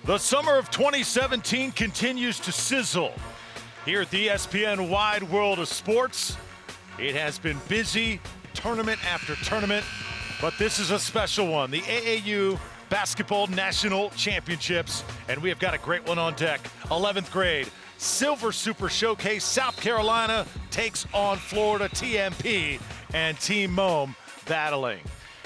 The summer of 2017 continues to sizzle here at the ESPN Wide World of Sports. It has been busy, tournament after tournament, but this is a special one, the AAU Basketball National Championships, and we have got a great one on deck. 11th grade Silver Super Showcase. South Carolina takes on Florida TMP and Team M.O.A.M battling.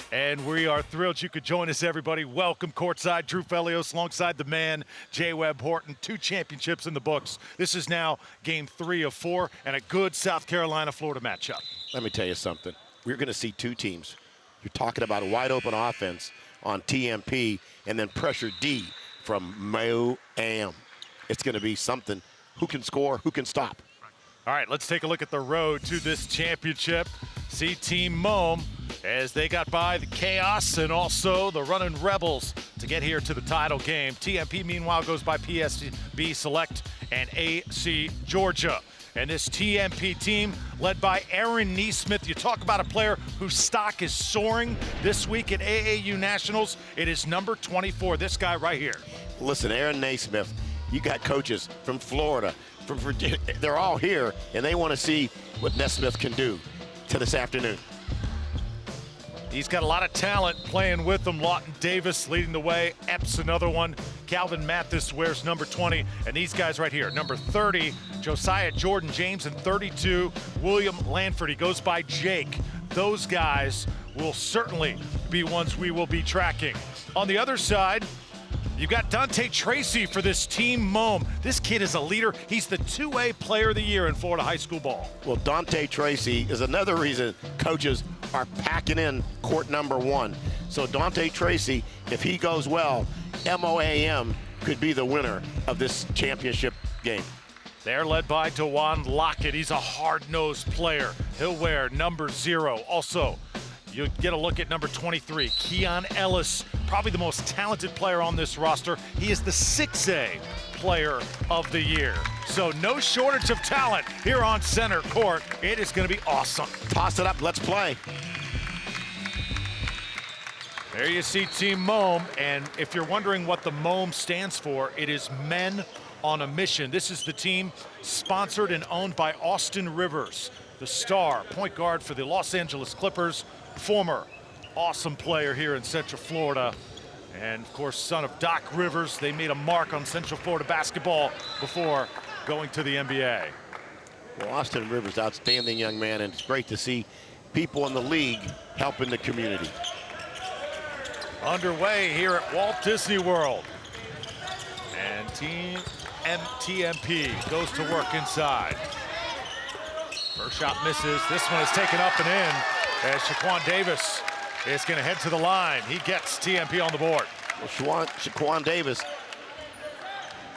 And we are thrilled you could join us, everybody. Welcome courtside, Drew Felios alongside the man, J. Webb Horton. 2 championships in the books. This is now game 3 of 4 and a good South Carolina-Florida matchup. Let me tell you something. We're going to see 2 teams. You're talking about a wide open offense on TMP and then pressure D from M.O.A.M. It's going to be something. Who can score? Who can stop? All right, let's take a look at the road to this championship. See Team M.O.A.M as they got by the Chaos and also the Running Rebels to get here to the title game. TMP, meanwhile, goes by PSB Select and AC Georgia. And this TMP team led by Aaron Nesmith. You talk about a player whose stock is soaring this week at AAU Nationals. It is number 24, this guy right here. Listen, Aaron Nesmith, you got coaches from Florida, from Virginia. They're all here, and they want to see what Nesmith can do to this afternoon. He's got a lot of talent playing with them. Lawton Davis leading the way. Epps another one. Calvin Mathis wears number 20. And these guys right here, number 30, Josiah Jordan James, and 32, William Lanford. He goes by Jake. Those guys will certainly be ones we will be tracking. On the other side, you've got Dante Tracy for this Team M.O.A.M. This kid is a leader. He's the 2A Player of the Year in Florida high school ball. Well, Dante Tracy is another reason coaches are packing in court number 1. So Dante Tracy, if he goes well, M.O.A.M could be the winner of this championship game. They're led by DeJuan Lockett. He's a hard-nosed player. He'll wear number 0. Also, you get a look at number 23, Keon Ellis, probably the most talented player on this roster. He is the 6A Player of the Year. So no shortage of talent here on center court. It is going to be awesome. Toss it up, let's play. There you see Team M.O.A.M, and if you're wondering what the M.O.A.M stands for, it is Men on a Mission. This is the team sponsored and owned by Austin Rivers, the star point guard for the Los Angeles Clippers, former awesome player here in Central Florida, and of course son of Doc Rivers. They made a mark on Central Florida basketball before going to the NBA. Well, Austin Rivers, outstanding young man, and it's great to see people in the league helping the community. Underway here at Walt Disney World, and Team TMP goes to work inside. First shot misses. This one is taken up and in as Shaquan Davis is going to head to the line. He gets TMP on the board. Well, Shaquan Davis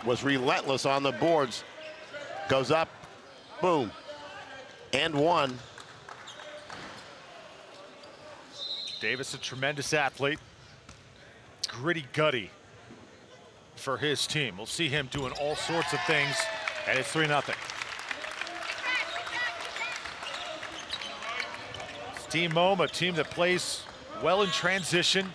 was relentless on the boards. Goes up, boom, and 1. Davis, a tremendous athlete. Gritty, gutty for his team. We'll see him doing all sorts of things, and it's 3-0. Team M.O.A.M, a team that plays well in transition.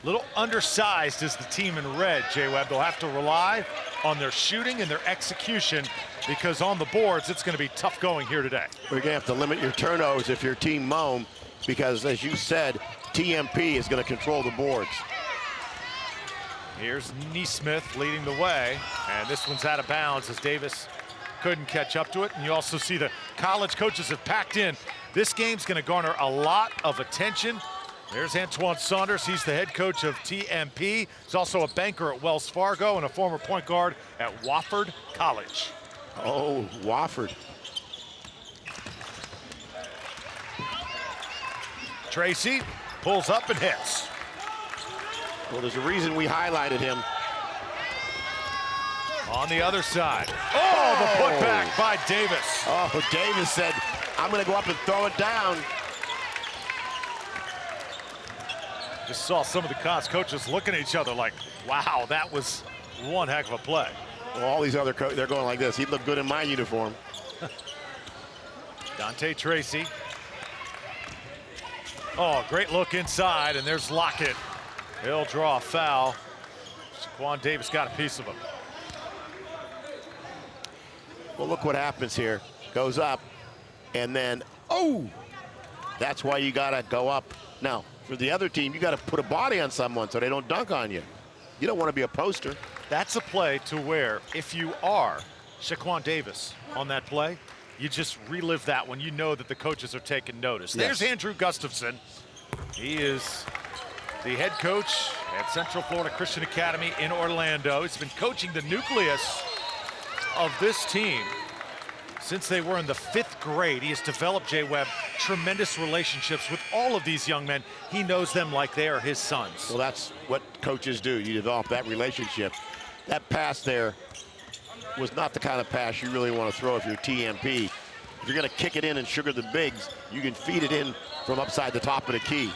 A little undersized is the team in red, J. Webb. They'll have to rely on their shooting and their execution because on the boards, it's going to be tough going here today. We're going to have to limit your turnovers if you're Team M.O.A.M because, as you said, TMP is going to control the boards. Here's Nesmith leading the way, and this one's out of bounds as Davis couldn't catch up to it. And you also see the college coaches have packed in. This game's going to garner a lot of attention. There's Antoine Saunders. He's the head coach of TMP. He's also a banker at Wells Fargo and a former point guard at Wofford College. Oh, Wofford. Tracy pulls up and hits. Well, there's a reason we highlighted him. On the other side. Oh, the putback by Davis. Oh, Davis said, I'm going to go up and throw it down. Just saw some of the college coaches looking at each other like, wow, that was one heck of a play. Well, all these other coaches, they're going like this. He'd look good in my uniform. Dante Tracy. Oh, great look inside, and there's Lockett. He'll draw a foul. Shaquan Davis got a piece of him. Well, look what happens here. Goes up, and then, oh! That's why you got to go up. Now, for the other team, you got to put a body on someone so they don't dunk on you. You don't want to be a poster. That's a play to where, if you are Shaquan Davis on that play, you just relive that when you know that the coaches are taking notice. Yes. There's Andrew Gustafson. He is the head coach at Central Florida Christian Academy in Orlando. He's been coaching the nucleus of this team since they were in the 5th grade. He has developed, J-Webb, tremendous relationships with all of these young men. He knows them like they are his sons. Well, that's what coaches do. You develop that relationship. That pass there was not the kind of pass you really want to throw if you're TMP. If you're going to kick it in and sugar the bigs, you can feed it in from upside the top of the key.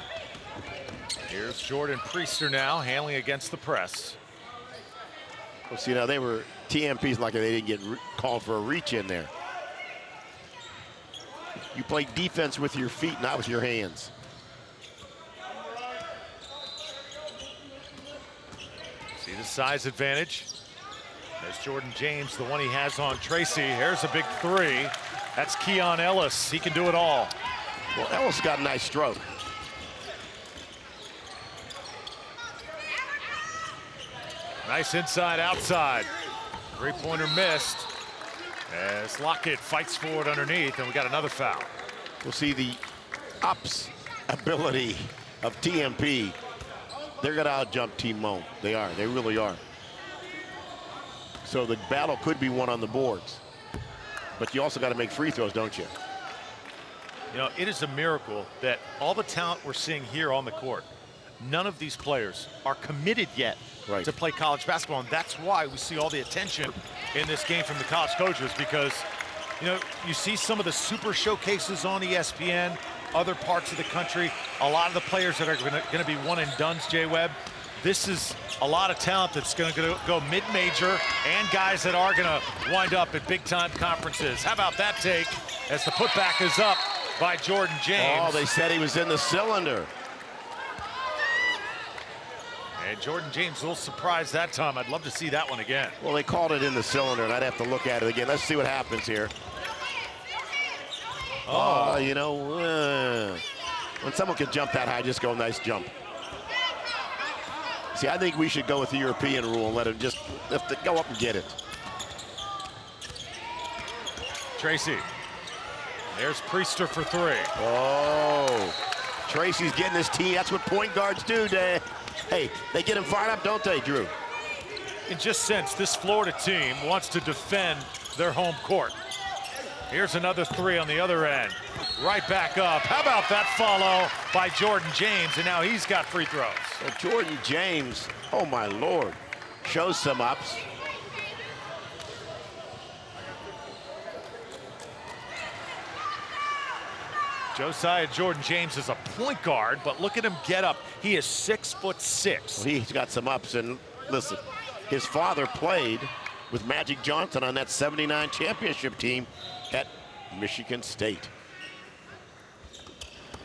Here's Jordan Priester now, handling against the press. Well, see, now they were TMPs like they didn't get called for a reach in there. You play defense with your feet, not with your hands. See the size advantage. There's Jordan James, the one he has on Tracy. Here's a big 3. That's Keon Ellis. He can do it all. Well, Ellis got a nice stroke. Nice inside, outside. 3-pointer missed. As Lockett fights forward underneath, and we got another foul. We'll see the ups ability of TMP. They're going to out-jump Team M.O.A.M. They are. They really are. So the battle could be won on the boards. But you also got to make free throws, don't you? You know, it is a miracle that all the talent we're seeing here on the court, none of these players are committed yet to play college basketball. And that's why we see all the attention in this game from the college coaches, because, you know, you see some of the super showcases on ESPN, other parts of the country, a lot of the players that are going to be one and dones, J-Webb. This is a lot of talent that's going to go mid-major, and guys that are going to wind up at big-time conferences. How about that take as the putback is up by Jordan James? Oh, they said he was in the cylinder. And Jordan James a little surprised that time. I'd love to see that one again. Well, they called it in the cylinder, and I'd have to look at it again. Let's see what happens here. Oh, you know, when someone can jump that high, just go nice jump. See, I think we should go with the European rule and let him just go up and get it. Tracy. There's Priester for 3. Oh, Tracy's getting his team. That's what point guards do, Dave. Hey, they get him fired up, don't they, Drew? In just sense, this Florida team wants to defend their home court. Here's another 3 on the other end. Right back up. How about that follow by Jordan James? And now he's got free throws. Well, Jordan James, oh my Lord, shows some ups. Josiah Jordan James is a point guard, but look at him get up. He is 6'6". Well, he's got some ups, and listen, his father played with Magic Johnson on that '79 championship team at Michigan State.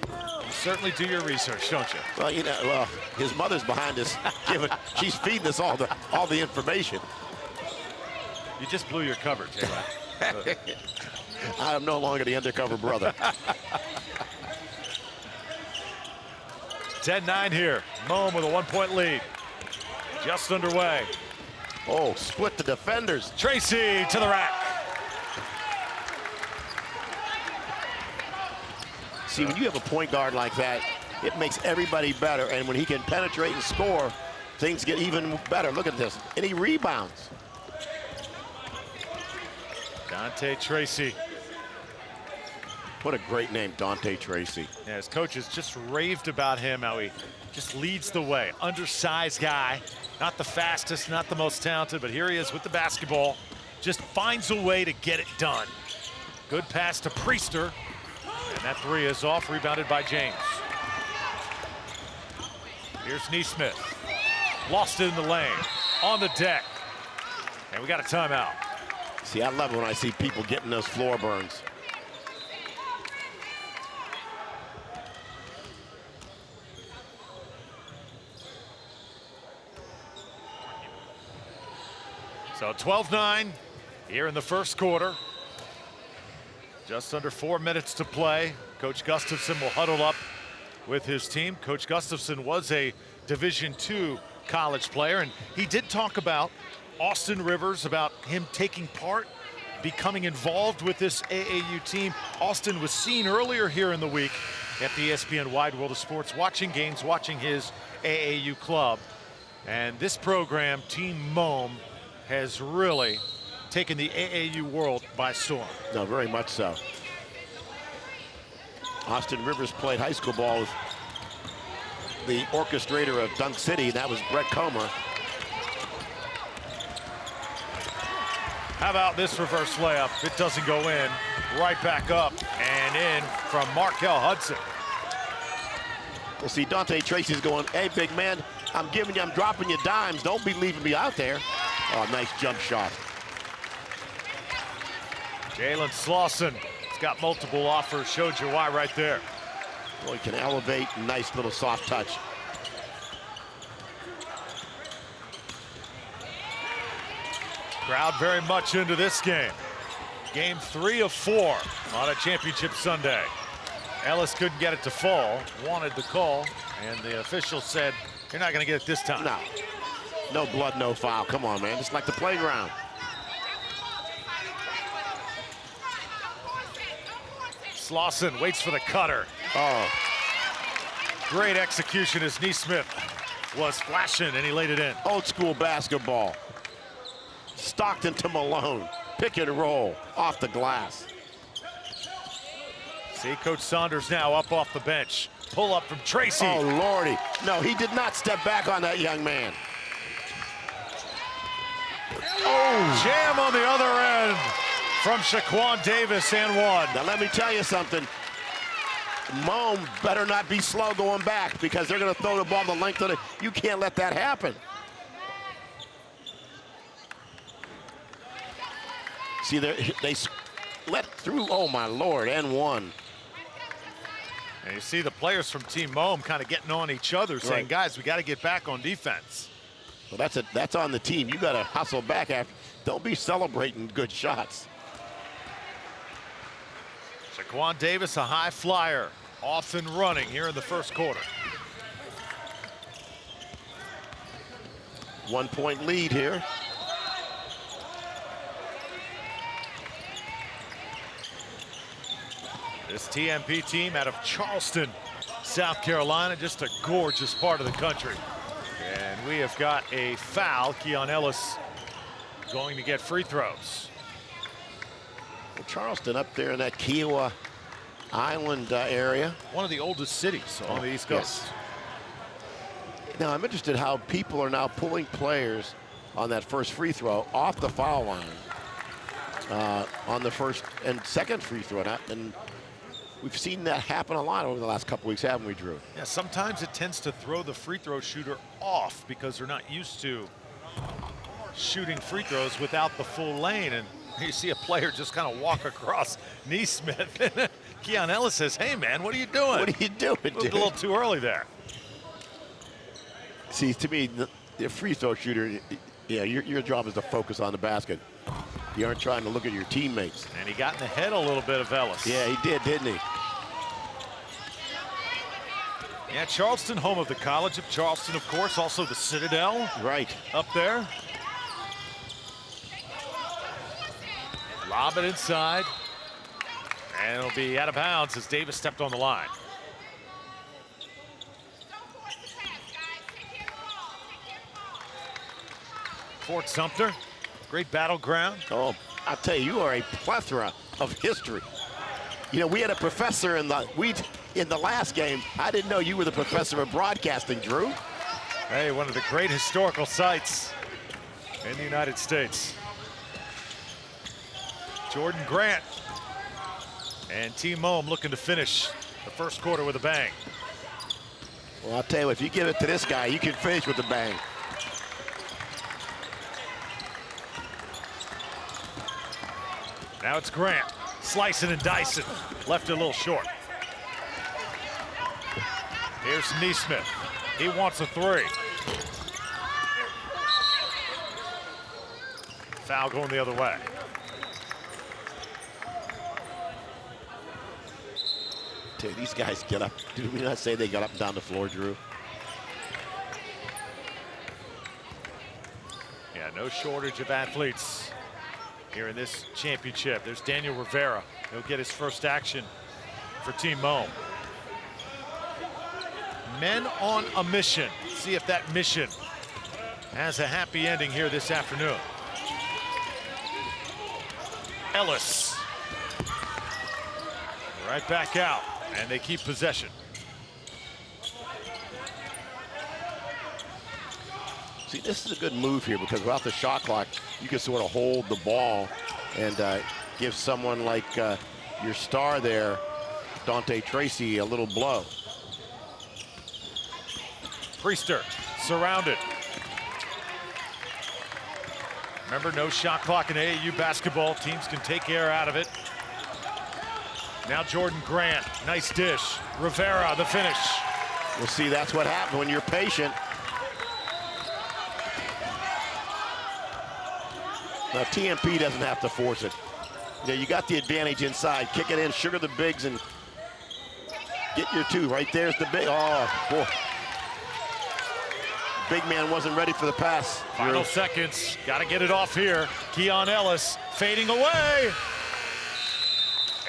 You certainly do your research, don't you? Well, you know, well, his mother's behind us. She's feeding us all the information. You just blew your cover, J-Rod. I am no longer the undercover brother. 10-9 here. M.O.A.M with a 1-point lead. Just underway. Oh, split the defenders. Tracy to the rack. See, when you have a point guard like that, it makes everybody better. And when he can penetrate and score, things get even better. Look at this. And he rebounds. Dante Tracy. What a great name, Dante Tracy. Yeah, his coaches just raved about him, how he just leads the way. Undersized guy, not the fastest, not the most talented, but here he is with the basketball. Just finds a way to get it done. Good pass to Priester. And that 3 is off, rebounded by James. Here's Neesmith. Lost it in the lane, on the deck. And we got a timeout. See, I love it when I see people getting those floor burns. So 12-9 here in the first quarter. Just under 4 minutes to play. Coach Gustafson will huddle up with his team. Coach Gustafson was a Division II college player, and he did talk about Austin Rivers, about him taking part, becoming involved with this AAU team. Austin was seen earlier here in the week at the ESPN Wide World of Sports, watching games, watching his AAU club. And this program, Team M.O.A.M, has really taken the AAU world by storm. No, very much so. Austin Rivers played high school ball with the orchestrator of Dunk City, and that was Brett Comer. How about this reverse layup? It doesn't go in. Right back up and in from Markel Hudson. We'll see Dante Tracy's going, hey, big man, I'm dropping you dimes. Don't be leaving me out there. Oh, nice jump shot. Jalen Slauson has got multiple offers. Showed you why right there. Well, he can elevate. Nice little soft touch. Crowd very much into this game. Game 3 of 4 on a championship Sunday. Ellis couldn't get it to fall, wanted the call, and the official said, you're not gonna get it this time. No, no blood, no foul. Come on, man, just like the playground. Slauson waits for the cutter. Oh. Great execution as Neesmith was flashing and he laid it in. Old school basketball. Stockton to Malone. Pick and roll off the glass. See Coach Saunders now up off the bench. Pull up from Tracy. Oh, Lordy. No, he did not step back on that young man. Oh, jam on the other end from Shaquan Davis and one. Now, let me tell you something. M.O.A.M better not be slow going back because they're going to throw the ball the length of it. You can't let that happen. See, they let through, oh my Lord, and one. And you see the players from Team M.O.A.M kind of getting on each other, saying, right, guys, we got to get back on defense. Well, that's on the team. You got to hustle back after. Don't be celebrating good shots. Shaquan Davis, a high flyer, off and running here in the first quarter. 1 point lead here. This TMP team out of Charleston, South Carolina, just a gorgeous part of the country. And we have got a foul. Keon Ellis going to get free throws. Well, Charleston up there in that Kiowa Island area. One of the oldest cities on the East Coast. Yes. Now, I'm interested how people are now pulling players on that first free throw off the foul line on the first and second free throw. And we've seen that happen a lot over the last couple weeks, haven't we, Drew? Yeah, sometimes it tends to throw the free throw shooter off because they're not used to shooting free throws without the full lane. And you see a player just kind of walk across Neesmith. Keon Ellis says, hey, man, what are you doing? What are you doing, Moved dude? a little too early there. See, to me, the free throw shooter, yeah, your job is to focus on the basket. You aren't trying to look at your teammates. And he got in the head a little bit of Ellis. Yeah, he did, didn't he? Yeah, Charleston, home of the College of Charleston, of course, also the Citadel. Right. Up there. Lob it inside. And it'll be out of bounds as Davis stepped on the line. Fort Sumter, great battleground. Oh, I'll tell you, you are a plethora of history. You know, we had a professor in the last game. I didn't know you were the professor of broadcasting, Drew. Hey, one of the great historical sites in the United States. Jordan Grant and Team M.O.A.M looking to finish the first quarter with a bang. Well, I'll tell you, if you give it to this guy, you can finish with a bang. Now it's Grant, slicing and dicing. Left it a little short. Here's Neesmith. He wants a three. Foul going the other way. Dude, these guys get up. Did we not say they got up and down the floor, Drew? Yeah, no shortage of athletes here in this championship. There's Daniel Rivera. He'll get his first action for Team M.O.A.M. Men on a mission. See if that mission has a happy ending here this afternoon. Ellis. Right back out, and they keep possession. See, this is a good move here because without the shot clock, you can sort of hold the ball and give someone like your star there, Dante Tracy, a little blow. Priester surrounded. Remember, no shot clock in AAU basketball. Teams can take air out of it. Now Jordan Grant, nice dish. Rivera, the finish. Well, see, that's what happens when you're patient. Now, TMP doesn't have to force it. You know, you got the advantage inside. Kick it in, sugar the bigs, and get your two. Right there's the big. Oh, boy. Big man wasn't ready for the pass. Final seconds. Got to get it off here. Keon Ellis fading away.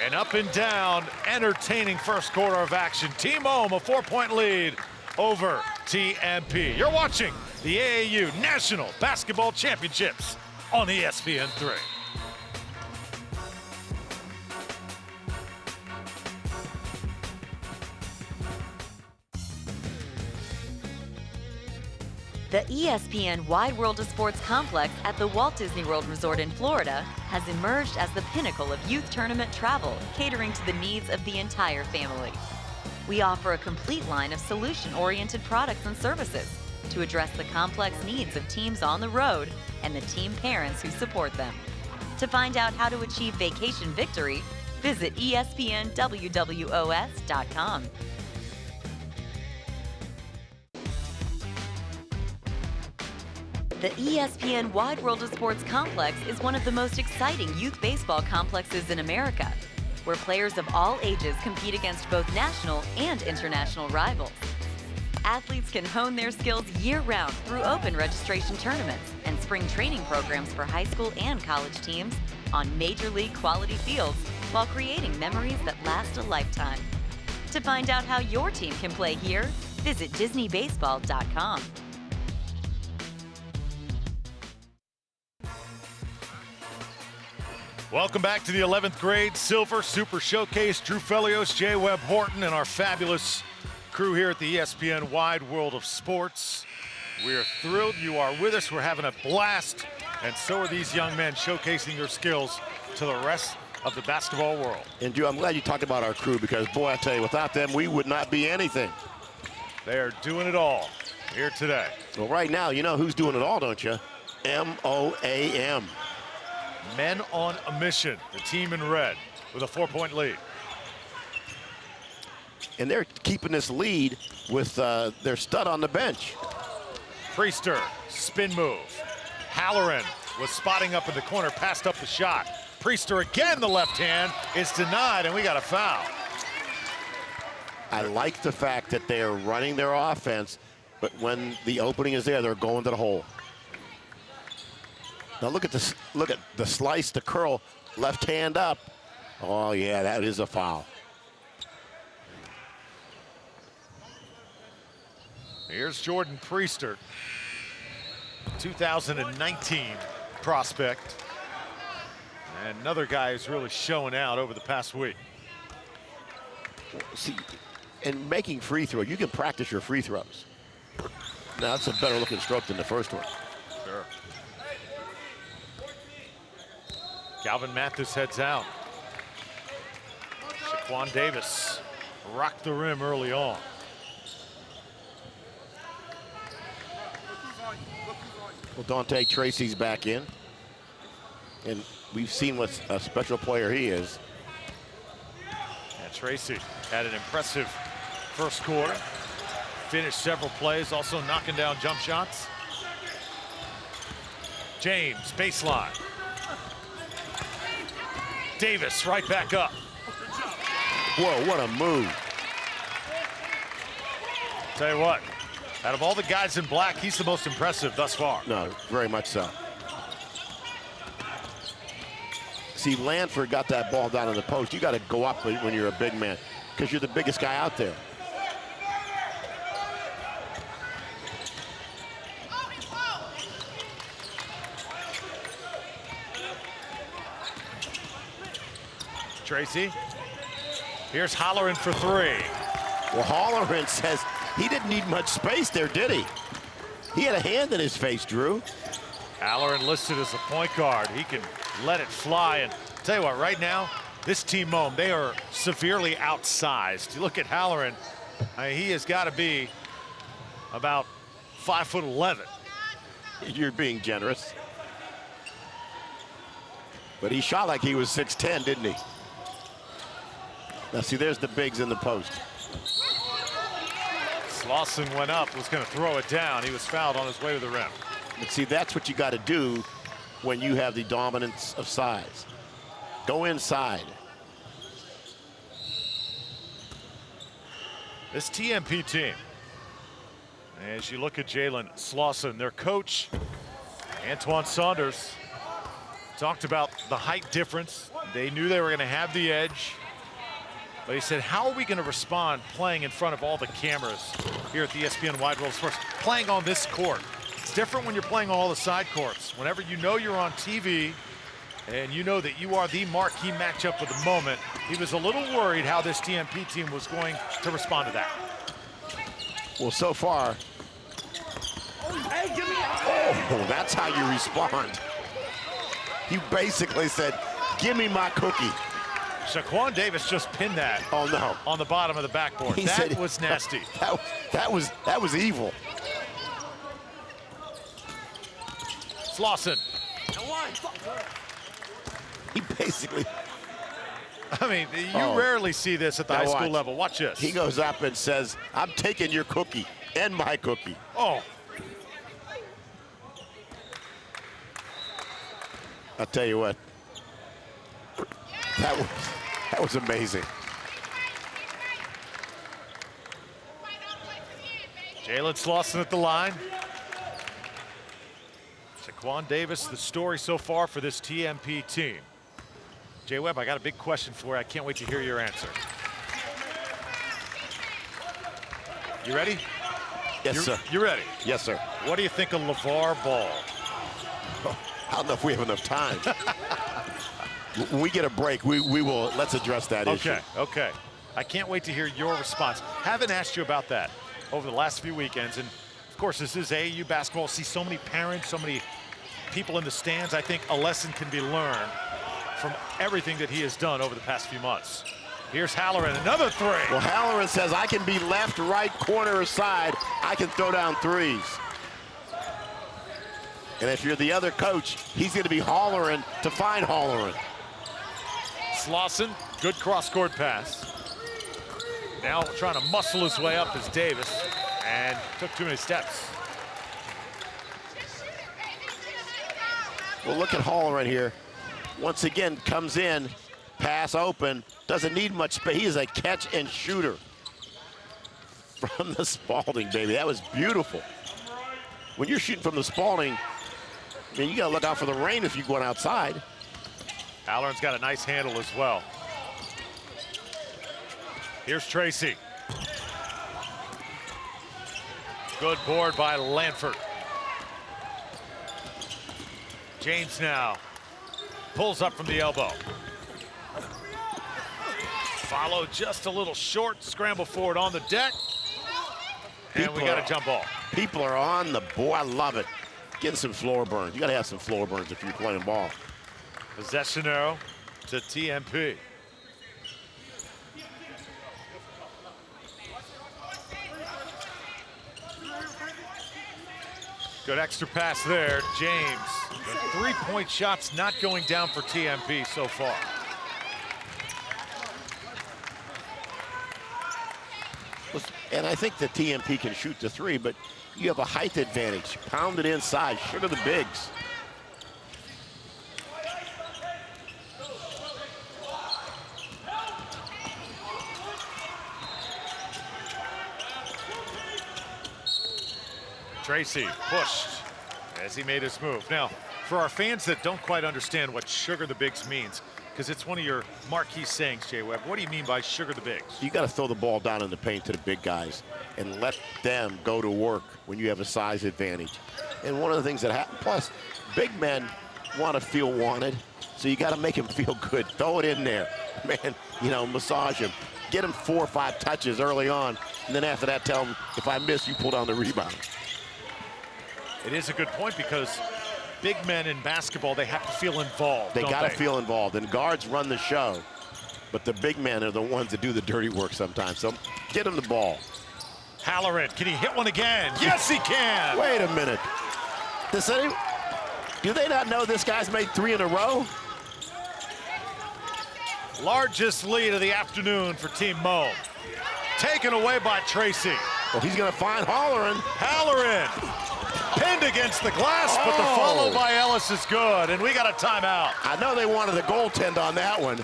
And up and down, entertaining first quarter of action. Team M.O.A.M, a 4-point lead over TMP. You're watching the AAU National Basketball Championships on ESPN3. The ESPN Wide World of Sports complex at the Walt Disney World Resort in Florida has emerged as the pinnacle of youth tournament travel, catering to the needs of the entire family. We offer a complete line of solution-oriented products and services to address the complex needs of teams on the road and the team parents who support them. To find out how to achieve vacation victory, visit espnwwos.com. The ESPN Wide World of Sports complex is one of the most exciting youth baseball complexes in America, where players of all ages compete against both national and international rivals. Athletes can hone their skills year-round through open registration tournaments and spring training programs for high school and college teams on major league quality fields while creating memories that last a lifetime. To find out how your team can play here, visit DisneyBaseball.com. Welcome back to the 11th grade Silver Super Showcase. Drew Felios, Jay Webb Horton, and our fabulous crew here at the ESPN Wide World of Sports. We're thrilled you are with us. We're having a blast, and so are these young men showcasing their skills to the rest of the basketball world. And Drew, I'm glad you talked about our crew because, boy, I tell you, without them, we would not be anything. They are doing it all here today. Well, right now, you know who's doing it all, don't you? M.O.A.M. Men on a mission, the team in red with a 4-point lead. And they're keeping this lead with their stud on the bench. Priester, spin move. Halloran was spotting up in the corner, passed up the shot. Priester again, the left hand is denied, and we got a foul. I like the fact that they are running their offense, but when the opening is there, they're going to the hole. Now look at this, look at the slice, the curl, left hand up. Oh yeah, that is a foul. Here's Jordan Priester, 2019 prospect. And another guy who's really showing out over the past week. See, in making free throws, you can practice your free throws. Now that's a better looking stroke than the first one. Sure. Calvin Mathis heads out. Shaquan Davis rocked the rim early on. Well, Dante Tracy's back in. And we've seen what a special player he is. And Tracy had an impressive first quarter. Finished several plays, also knocking down jump shots. James, baseline. Davis right back up. Whoa, what a move. Tell you what, out of all the guys in black, he's the most impressive thus far. No, very much so. See, Lanford got that ball down in the post. You got to go up when you're a big man because you're the biggest guy out there. Tracy. Here's Holleran for three. Well, Holleran says he didn't need much space there, did he? He had a hand in his face, Drew. Holleran listed as a point guard. He can let it fly. And tell you what, right now, this team, M.O.A.M, they are severely outsized. You look at Holleran, he has got to be about 5'11". You're being generous. But he shot like he was 6'10", didn't he? Now, see, there's the bigs in the post. Slauson went up, was going to throw it down. He was fouled on his way to the rim. But see, that's what you got to do when you have the dominance of size. Go inside. This TMP team, as you look at Jalen Slauson, their coach, Antoine Saunders, talked about the height difference. They knew they were going to have the edge. But he said, how are we going to respond playing in front of all the cameras here at the ESPN Wide World of Sports, playing on this court? It's different when you're playing on all the side courts. Whenever you know you're on TV and you know that you are the marquee matchup of the moment, he was a little worried how this TMP team was going to respond to that. Well, so far, oh, that's how you respond. You basically said, give me my cookie. Shaquan Davis just pinned that. Oh no! On the bottom of the backboard. That was nasty. That was evil. Slauson. He basically. I mean, you rarely see this at the high school level. Watch this. He goes up and says, "I'm taking your cookie and my cookie." Oh. I'll tell you what. That was amazing. Jalen Slauson at the line. Shaquan Davis, the story so far for this TMP team. Jay Webb, I got a big question for you. I can't wait to hear your answer. You ready? Yes, sir. You ready? Yes, sir. What do you think of LeVar Ball? I don't know if we have enough time. When we get a break, we will, let's address that issue. Okay. I can't wait to hear your response. Haven't asked you about that over the last few weekends. And of course, this is AAU basketball. See so many parents, so many people in the stands. I think a lesson can be learned from everything that he has done over the past few months. Here's Holleran, another three. Well, Holleran says, I can be left, right, corner, or side. I can throw down threes. And if you're the other coach, he's going to be Holleran to find Holleran. Slauson, good cross-court pass. Now trying to muscle his way up is Davis, and took too many steps. Well, look at Holleran here. Once again, comes in, pass open, doesn't need much space. He is a catch and shooter from the Spalding, baby. That was beautiful. When you're shooting from the Spalding, I mean, you got to look out for the rain if you're going outside. Holleran's got a nice handle as well. Here's Tracy. Good board by Lanford. James now pulls up from the elbow. Followed just a little short, scramble forward on the deck. And we got a jump ball. People are on the board. I love it. Getting some floor burns. You got to have some floor burns if you're playing ball. Possession arrow to TMP. Good extra pass there, James. The three-point shots not going down for TMP so far. And I think the TMP can shoot the three, but you have a height advantage. Pound it inside, sugar the bigs. Tracy pushed as he made his move. Now, for our fans that don't quite understand what sugar the bigs means, because it's one of your marquee sayings, Jay Webb, what do you mean by sugar the bigs? You got to throw the ball down in the paint to the big guys and let them go to work when you have a size advantage. And one of the things that happens, plus, big men want to feel wanted, so you got to make them feel good. Throw it in there, man. You know, massage him. Get him 4 or 5 touches early on, and then after that, tell him, if I miss, you pull down the rebound. It is a good point because big men in basketball, they have to feel involved. They got to feel involved, and guards run the show, but the big men are the ones that do the dirty work sometimes. So get him the ball. Halloran, can he hit one again? Yes, he can. Wait a minute. Do they not know this guy's made 3 in a row? Largest lead of the afternoon for Team M.O.A.M. Taken away by Tracy. Well, he's going to find Halloran. Halloran pinned against the glass, but the follow by Ellis is good, and we got a timeout. I know they wanted a goaltend on that one.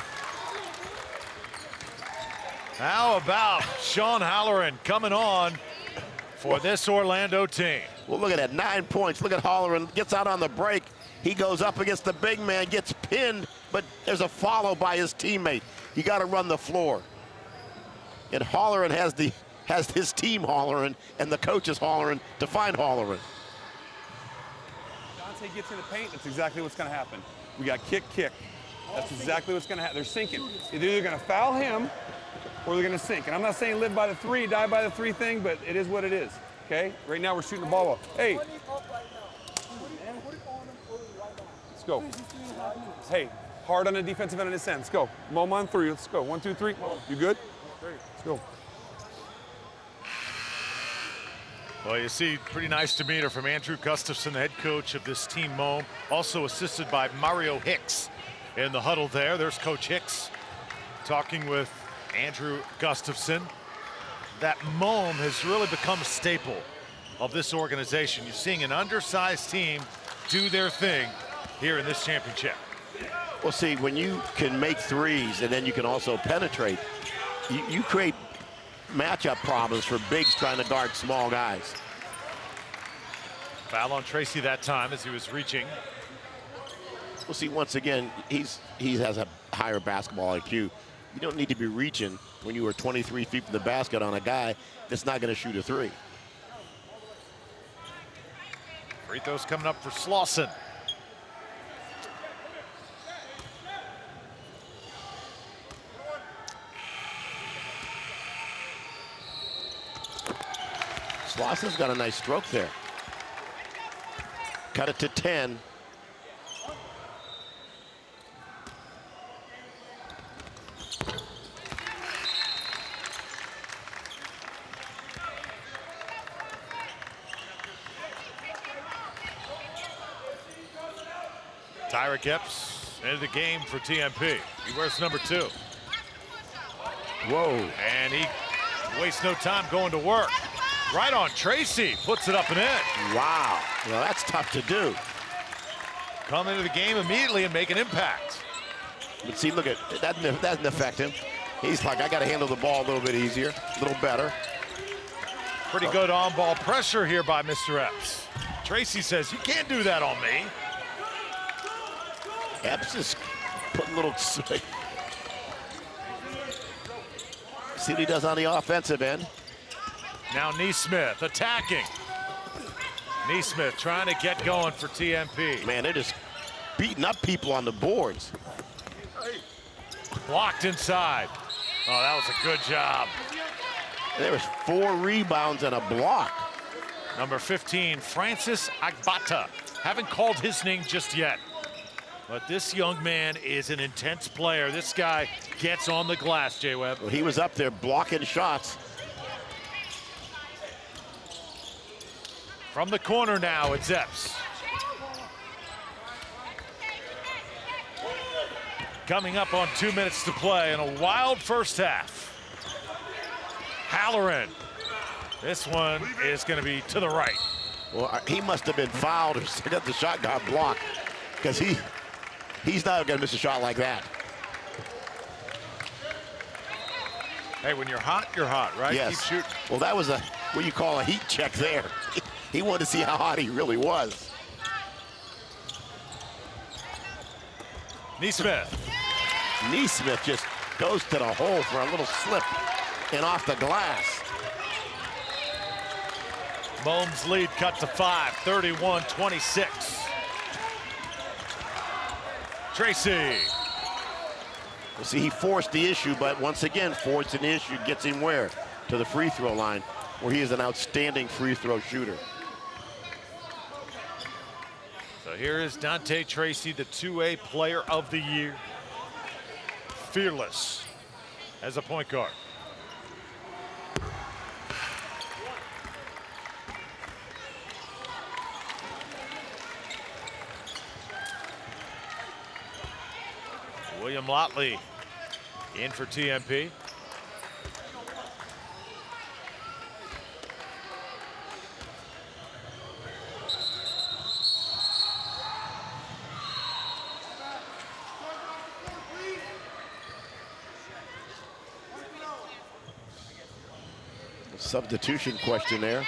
How about Sean Halloran coming on for this Orlando team? Well, look at that, 9 points. Look at Halloran, gets out on the break. He goes up against the big man, gets pinned, but there's a follow by his teammate. You got to run the floor. And Halloran has his team Halloran, and the coach is Halloran to find Halloran. Dante gets in the paint, that's exactly what's going to happen. We got kick. That's exactly what's going to happen. They're sinking. They're either going to foul him or they're going to sink. And I'm not saying live by the 3, die by the 3 thing, but it is what it is. Okay? Right now we're shooting the ball well. Hey. Let's go. Hey, hard on the defensive end of this end. Let's go. M.O.A.M on 3. Let's go. 1, 2, 3. You good? Let's go. Well, you see pretty nice demeanor from Andrew Gustafson, the head coach of this team M.O.A.M, also assisted by Mario Hicks in the huddle there. There's Coach Hicks talking with Andrew Gustafson. That M.O.A.M has really become a staple of this organization. You're seeing an undersized team do their thing here in this championship. Well, see, when you can make threes and then you can also penetrate, you create matchup problems for bigs trying to guard small guys. Foul on Tracy that time as he was reaching. Well, see, once again, he has a higher basketball IQ. You don't need to be reaching when you are 23 feet from the basket on a guy that's not going to shoot a 3. Free throws coming up for Slauson. Slauson's got a nice stroke there. Cut it to 10. Tyreek Epps into the game for TMP. He wears number 2. Whoa. And he wastes no time going to work. Right on Tracy, puts it up and in. Wow, well, that's tough to do. Come into the game immediately and make an impact. But see, look at that doesn't affect him. He's like, I got to handle the ball a little bit easier, a little better. Pretty good on-ball pressure here by Mr. Epps. Tracy says, you can't do that on me. Epps is putting a little. See what he does on the offensive end. Now Neesmith attacking. Neesmith trying to get going for TMP. Man, they're just beating up people on the boards. Blocked inside. Oh, that was a good job. There was 4 rebounds and a block. Number 15, Francis Agbata. Haven't called his name just yet. But this young man is an intense player. This guy gets on the glass, Jay Webb. Well, he was up there blocking shots. From the corner now, it's Epps. Coming up on 2 minutes to play in a wild first half. Halloran. This one is going to be to the right. Well, he must have been fouled or got the shot got blocked, because he's not going to miss a shot like that. Hey, when you're hot, right? Yes. Keep shooting. Well, that was what you call a heat check there. He wanted to see how hot he really was. Neesmith. Neesmith just goes to the hole for a little slip and off the glass. M.O.A.M's lead cut to 5, 31-26. Tracy. Well, see, he forced the issue, but once again, forcing the issue gets him where? To the free throw line, where he is an outstanding free throw shooter. So here is Dante Tracy, the 2A Player of the Year. Fearless as a point guard. William Lotley in for TMP. Substitution question there.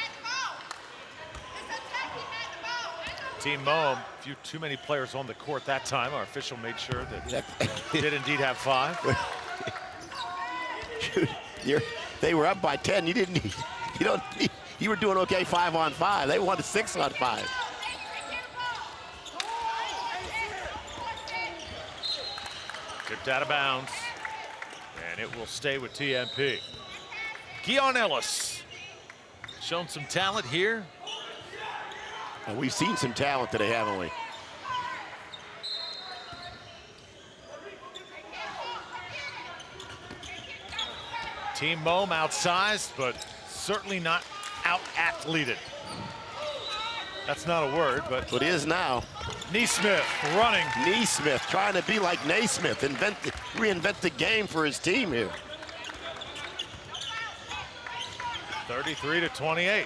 Team M.O.A.M, too many players on the court that time. Our official made sure that did indeed have 5. They were up by 10. You were doing okay 5-on-5. They wanted 6-on-5. Tipped out of bounds, and it will stay with TMP. Keon Ellis, shown some talent here. And we've seen some talent today, haven't we? Team M.O.A.M outsized, but certainly not out-athleted. That's not a word, but it is now. Neesmith running. Neesmith trying to be like Naismith, reinvent the game for his team here. 33-28.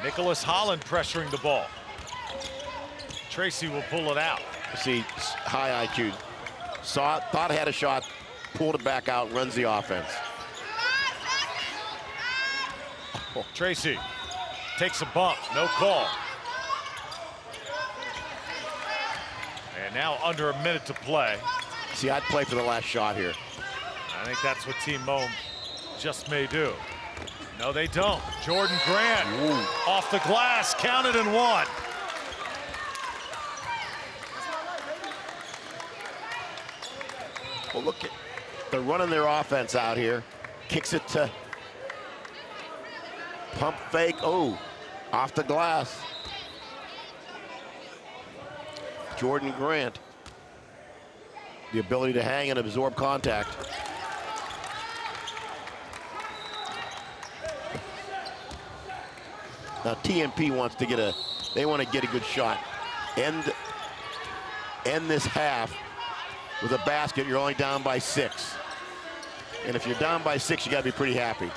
Nicholas Holland pressuring the ball. Tracy will pull it out. See, high IQ. Saw it, thought he had a shot, pulled it back out, runs the offense. Tracy takes a bump, no call. And now under a minute to play. See, I'd play for the last shot here. I think that's what Team M.O.A.M just may do. No, they don't. Jordan Grant off the glass, counted and one. Well, look, they're running their offense out here. Kicks it to pump fake. Oh, off the glass. Jordan Grant. The ability to hang and absorb contact. Now TMP wants to get they want to get a good shot. End this half with a basket. You're only down by 6. And if you're down by 6, you got to be pretty happy.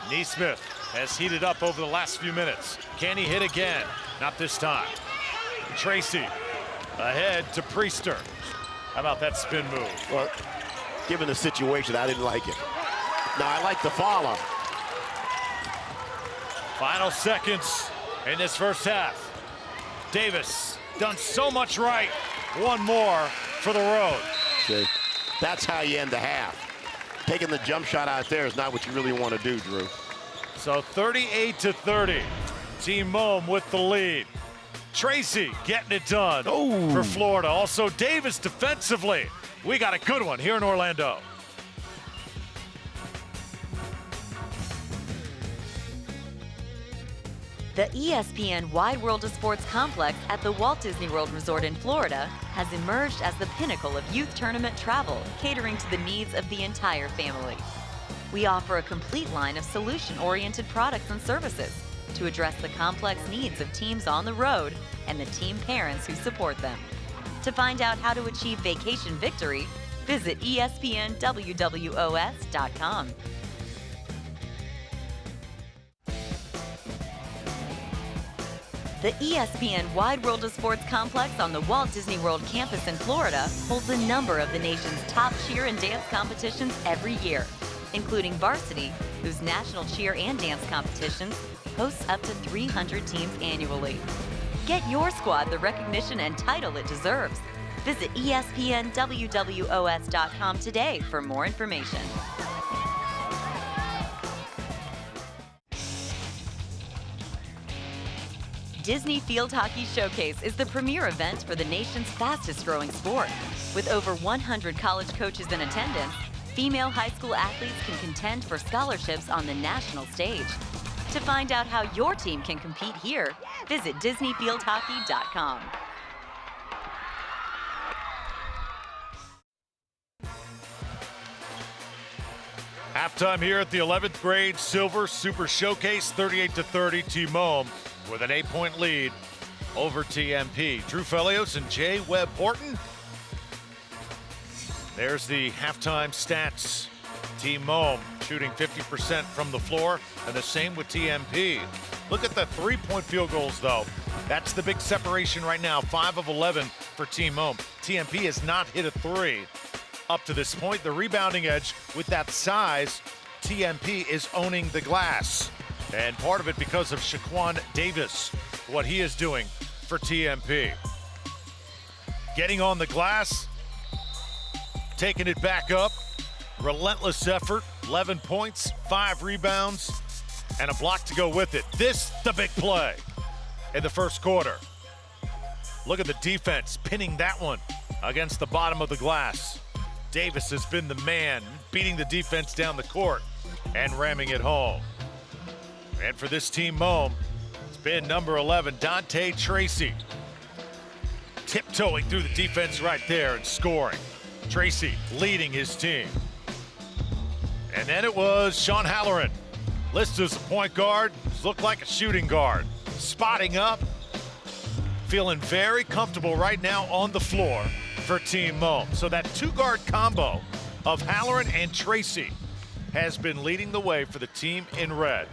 Neesmith has heated up over the last few minutes. Can he hit again? Not this time. Tracy ahead to Priester. How about that spin move? Well, given the situation, I didn't like it. Now, I like the follow. Final seconds in this first half. Davis done so much right. One more for the road. See, that's how you end the half. Taking the jump shot out there is not what you really want to do, Drew. So 38-30. Team M.O.A.M with the lead. Tracy getting it done for Florida. Also Davis defensively. We got a good one here in Orlando. The ESPN Wide World of Sports complex at the Walt Disney World Resort in Florida has emerged as the pinnacle of youth tournament travel, catering to the needs of the entire family. We offer a complete line of solution-oriented products and services to address the complex needs of teams on the road and the team parents who support them. To find out how to achieve vacation victory, visit espnwwos.com. The ESPN Wide World of Sports complex on the Walt Disney World campus in Florida holds a number of the nation's top cheer and dance competitions every year. including varsity, whose national cheer and dance competitions hosts up to 300 teams annually. Get your squad the recognition and title it deserves. Visit ESPNWWOS.com today for more information. Disney Field Hockey Showcase is the premier event for the nation's fastest-growing sport. With over 100 college coaches in attendance, female high school athletes can contend for scholarships on the national stage. To find out how your team can compete here, visit DisneyFieldHockey.com. Halftime here at the 11th grade Silver Super Showcase, 38-30, T.M.O.A.M. with an 8-point lead over TMP. Drew Felios and J. Webb Horton. There's the halftime stats. T.M.O.A.M. shooting 50% from the floor, and the same with TMP. Look at the three-point field goals, though. That's the big separation right now, 5 of 11 for T.M.O.A.M. TMP has not hit a three up to this point. The rebounding edge with that size, TMP is owning the glass. And part of it because of Shaquan Davis, what he is doing for TMP. Getting on the glass, taking it back up, relentless effort, 11 points, 5 rebounds, and a block to go with it. This, the big play in the first quarter. Look at the defense, pinning that one against the bottom of the glass. Davis has been the man, beating the defense down the court and ramming it home. And for this team, M.O.A.M, it's been number 11, Dante Tracy. Tiptoeing through the defense right there and scoring. Tracy leading his team. And then it was Sean Halloran, listed as a point guard, looked like a shooting guard. Spotting up, feeling very comfortable right now on the floor for Team M.O.A.M. So that two-guard combo of Halloran and Tracy has been leading the way for the team in red.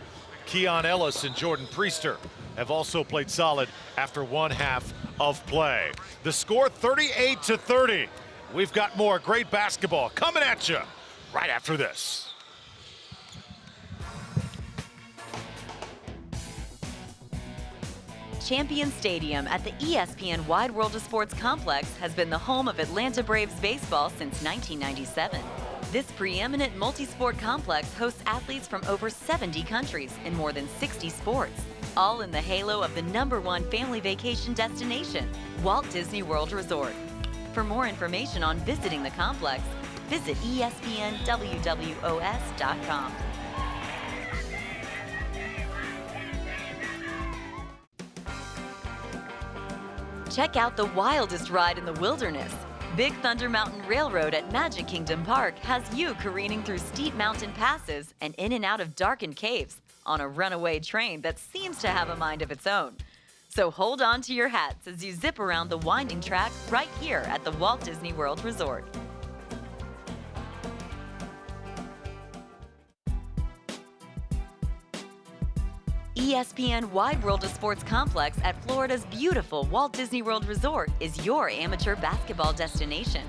Keon Ellis and Jordan Priester have also played solid after one half of play. The score 38-30. We've got more great basketball coming at you right after this. Champion Stadium at the ESPN Wide World of Sports complex has been the home of Atlanta Braves baseball since 1997. This preeminent multi-sport complex hosts athletes from over 70 countries in more than 60 sports, all in the halo of the #1 family vacation destination, Walt Disney World Resort. For more information on visiting the complex, visit ESPNWWOS.com. Check out the wildest ride in the wilderness. Big Thunder Mountain Railroad at Magic Kingdom Park has you careening through steep mountain passes and in and out of darkened caves on a runaway train that seems to have a mind of its own. So hold on to your hats as you zip around the winding track right here at the Walt Disney World Resort. ESPN Wide World of Sports complex at Florida's beautiful Walt Disney World Resort is your amateur basketball destination.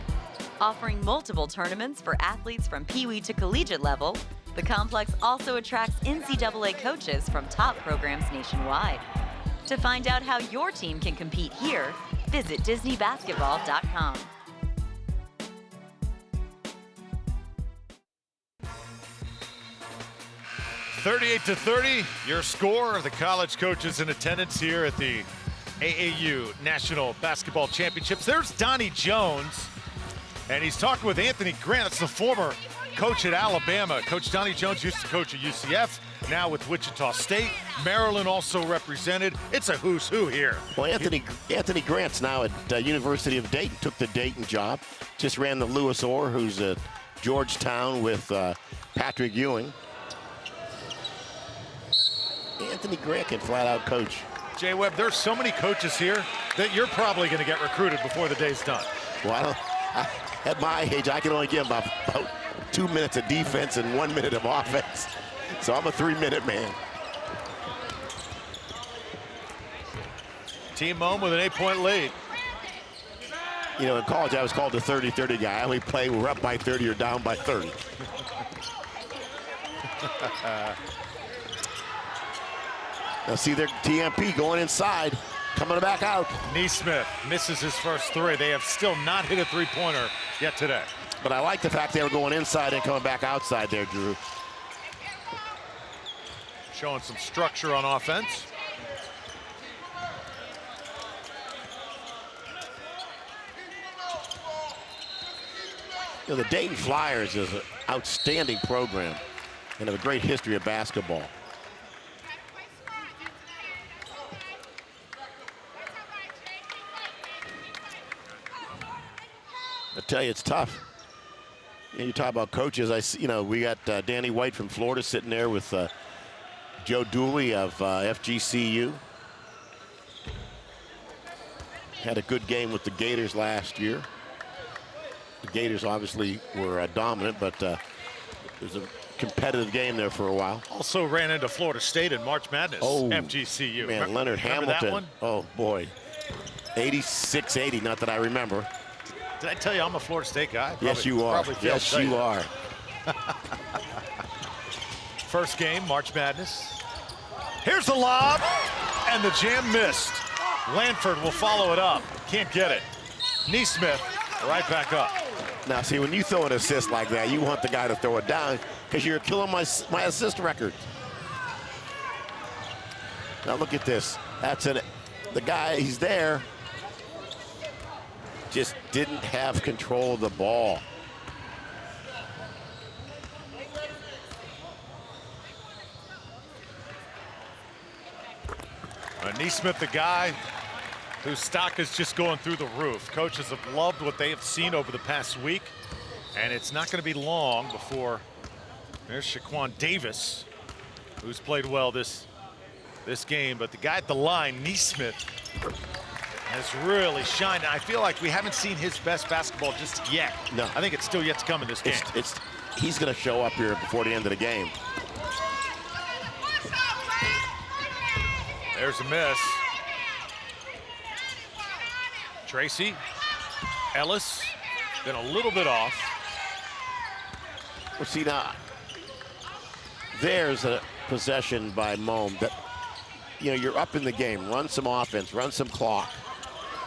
Offering multiple tournaments for athletes from Pee Wee to collegiate level, the complex also attracts NCAA coaches from top programs nationwide. To find out how your team can compete here, visit DisneyBasketball.com. "38-30, your score. The college coaches in attendance here at the AAU National Basketball Championships. There's Donnie Jones, and he's talking with Anthony Grant. That's the former coach at Alabama. Coach Donnie Jones used to coach at UCF, now with Wichita State. Maryland also represented. It's a who's who here. Well, Anthony Grant's now at University of Dayton, took the Dayton job. Just ran the Lewis Orr, who's at Georgetown with Patrick Ewing. Anthony Grant can flat out coach. Jay Webb, there's so many coaches here that you're probably going to get recruited before the day's done. Well, at my age, I can only give about 2 minutes of defense and 1 minute of offense. So I'm a 3-minute man. Team M.O.A.M with an 8-point lead. You know, in college, I was called the 30-30 guy. I only play, we're up by 30 or down by 30. Now see their TMP going inside, coming back out. Neesmith misses his first three. They have still not hit a three-pointer yet today. But I like the fact they were going inside and coming back outside there, Drew. Showing some structure on offense. You know, the Dayton Flyers is an outstanding program and have a great history of basketball. I tell you, it's tough. You talk about coaches. We got Danny White from Florida sitting there with Joe Dooley of FGCU. Had a good game with the Gators last year. The Gators obviously were dominant, but it was a competitive game there for a while. Also ran into Florida State in March Madness. Oh, FGCU. Man, Leonard Hamilton. That one? Oh boy, 86-80. Not that I remember. Did I tell you I'm a Florida State guy? Yes, you are. Yes, you are. First game, March Madness. Here's the lob, and the jam missed. Lanford will follow it up. Can't get it. Neesmith right back up. Now, see, when you throw an assist like that, you want the guy to throw it down because you're killing my assist record. Now, look at this. The guy, he's there, just didn't have control of the ball. Neesmith, the guy whose stock is just going through the roof. Coaches have loved what they have seen over the past week, and it's not going to be long before there's Shaquan Davis, who's played well this game. But the guy at the line, Neesmith, has really shined. I feel like we haven't seen his best basketball just yet. No. I think it's still yet to come in this game. He's going to show up here before the end of the game. There's a miss. Tracy, Ellis, been a little bit off. Well, see now, there's a possession by M.O.A.M. that, you're up in the game. Run some offense, run some clock.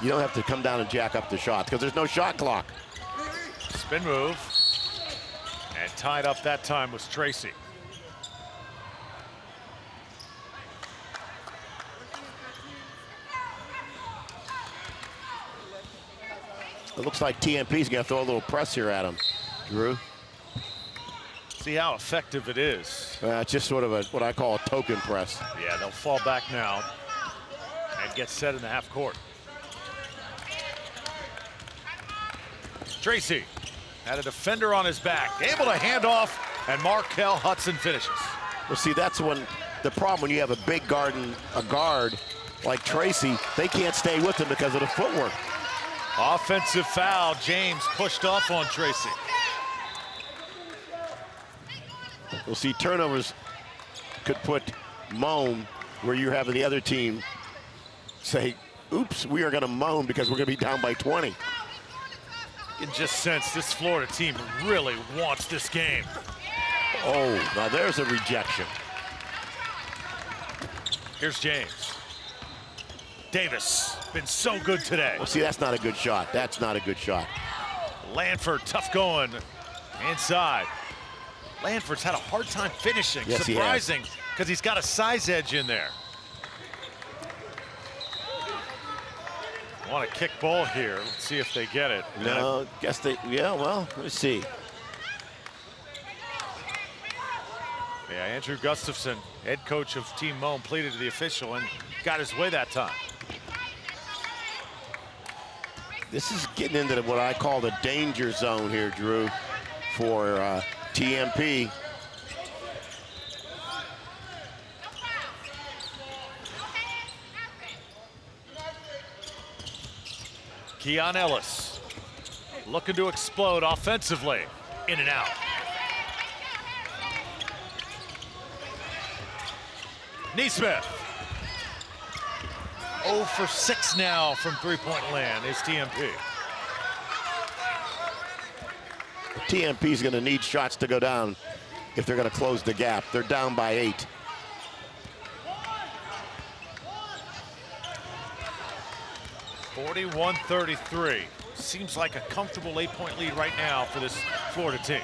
You don't have to come down and jack up the shots because there's no shot clock. Spin move, and tied up that time was Tracy. It looks like TMP's going to throw a little press here at him, Drew. See how effective it is. It's just sort of what I call a token press. Yeah, they'll fall back now and get set in the half court. Tracy had a defender on his back, able to hand off, and Markel Hudson finishes. Well, see, that's the problem when you have a big guard and a guard like Tracy, they can't stay with him because of the footwork. Offensive foul. James pushed off on Tracy. We'll see turnovers could put M.O.A.M. where you're having the other team say, oops, we are going to M.O.A.M. because we're going to be down by 20. You can just sense this Florida team really wants this game. Oh, now there's a rejection. Here's James. Davis, been so good today. Well, see, that's not a good shot. That's not a good shot. Lanford, tough going inside. Lanford's had a hard time finishing. Yes, surprising, because he's got a size edge in there. Want a kick ball here. Let's see if they get it. No, guess they, well, let's see. Yeah, Andrew Gustafson, head coach of Team M.O.A.M, pleaded to the official and got his way that time. This is getting into what I call the danger zone here, Drew, for TMP. Keon Ellis looking to explode offensively, in and out. Neesmith. 0 for 6 now from three-point land is TMP. TMP's going to need shots to go down if they're going to close the gap. They're down by 8. (41-33). Seems like a comfortable 8-point lead right now for this Florida team.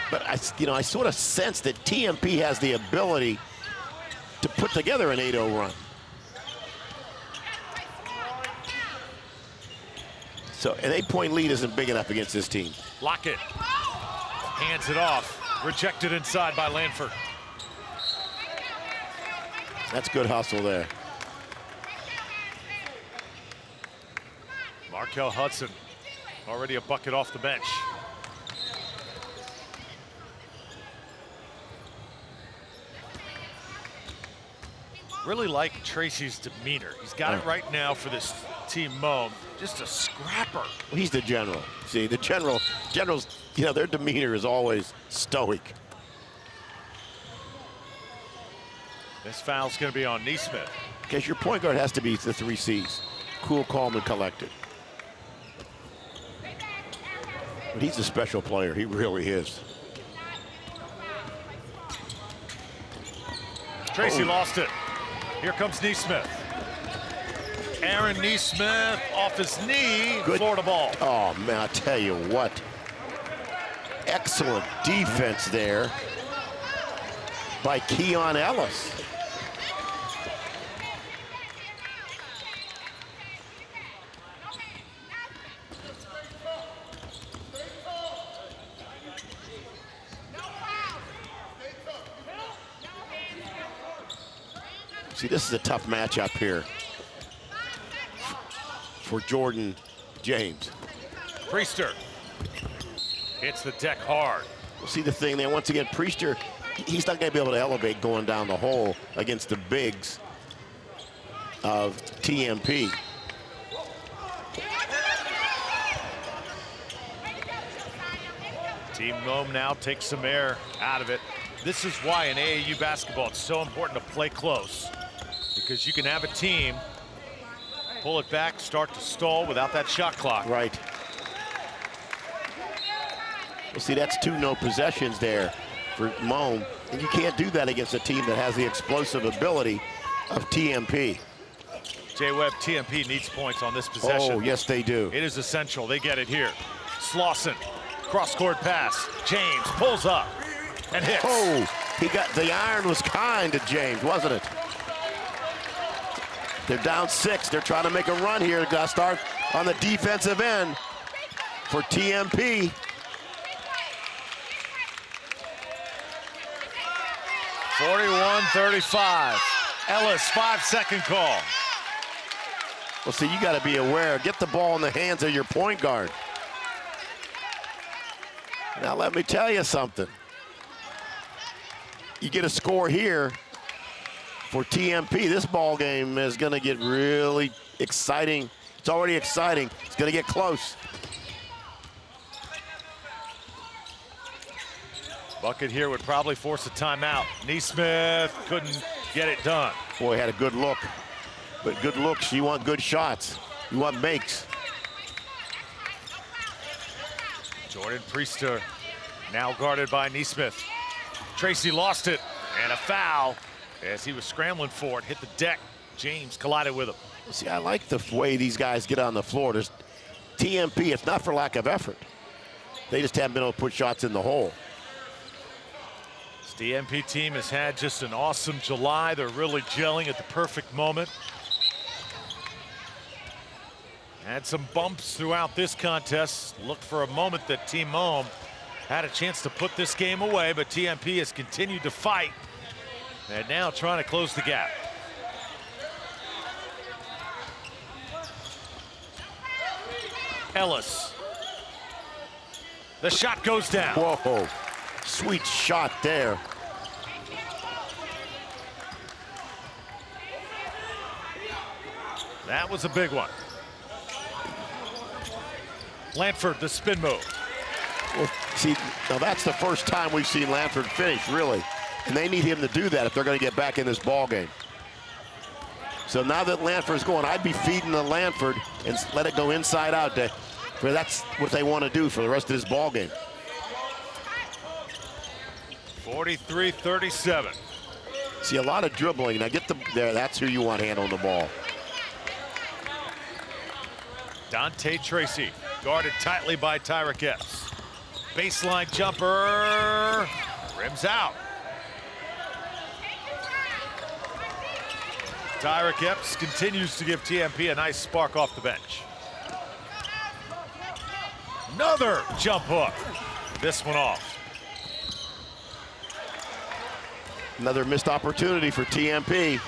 But I sort of sense that TMP has the ability to put together an 8-0 run. So an 8-point lead isn't big enough against this team. Lockett hands it off. Rejected inside by Lanford. That's good hustle there. Markel Hudson, already a bucket off the bench. Really like Tracy's demeanor. He's got it right now for this team M.O.A.M. Just a scrapper. Well, he's the general. See, the generals, their demeanor is always stoic. This foul's going to be on Neesmith. Because your point guard has to be the 3 C's. Cool, calm, and collected. But he's a special player. He really is. Tracy lost it. Here comes Neesmith. Aaron Neesmith off his knee. Good. Florida ball. Oh, man, I tell you what. Excellent defense there by Keon Ellis. See, this is a tough matchup here for Jordan James. Priester hits the deck hard. We'll see the thing there. Once again, Priester, he's not going to be able to elevate going down the hole against the bigs of TMP. Team M.O.A.M. now takes some air out of it. This is why in AAU basketball it's so important to play close, because you can have a team pull it back, start to stall without that shot clock. Right. Well, see, that's 2 no possessions there for M.O.A.M. And you can't do that against a team that has the explosive ability of TMP. Jay Webb, TMP needs points on this possession. Oh, yes, they do. It is essential. They get it here. Slauson, cross-court pass. James pulls up and hits. Oh, the iron was kind to James, wasn't it? They're down 6. They're trying to make a run here. Got to start on the defensive end for TMP. (41-35). Ellis, 5-second call. Well, see, you got to be aware. Get the ball in the hands of your point guard. Now, let me tell you something. You get a score here for TMP. This ball game is going to get really exciting. It's already exciting. It's going to get close. Bucket here would probably force a timeout. Neesmith couldn't get it done. Boy, had a good look. But good looks, you want good shots. You want makes. Jordan Priester now guarded by Neesmith. Tracy lost it, and a foul as he was scrambling for it. Hit the deck. James collided with him. See, I like the way these guys get on the floor. There's TMP, it's not for lack of effort. They just haven't been able to put shots in the hole. This TMP team has had just an awesome July. They're really gelling at the perfect moment. Had some bumps throughout this contest. Looked for a moment that Team M.O.A.M. had a chance to put this game away, but TMP has continued to fight and now trying to close the gap. Ellis. The shot goes down. Whoa, sweet shot there. That was a big one. Lanford, the spin move. Well, see, now that's the first time we've seen Lanford finish, really. And they need him to do that if they're going to get back in this ball game. So now that Lanford's going, I'd be feeding the Lanford and let it go inside out. That's what they want to do for the rest of this ball game. 43-37. See, a lot of dribbling. Now get there. That's who you want handling the ball. Dante Tracy guarded tightly by Tyreek Epps. Baseline jumper. Rims out. Tyreek Epps continues to give TMP a nice spark off the bench. Another jump hook. This one off. Another missed opportunity for TMP.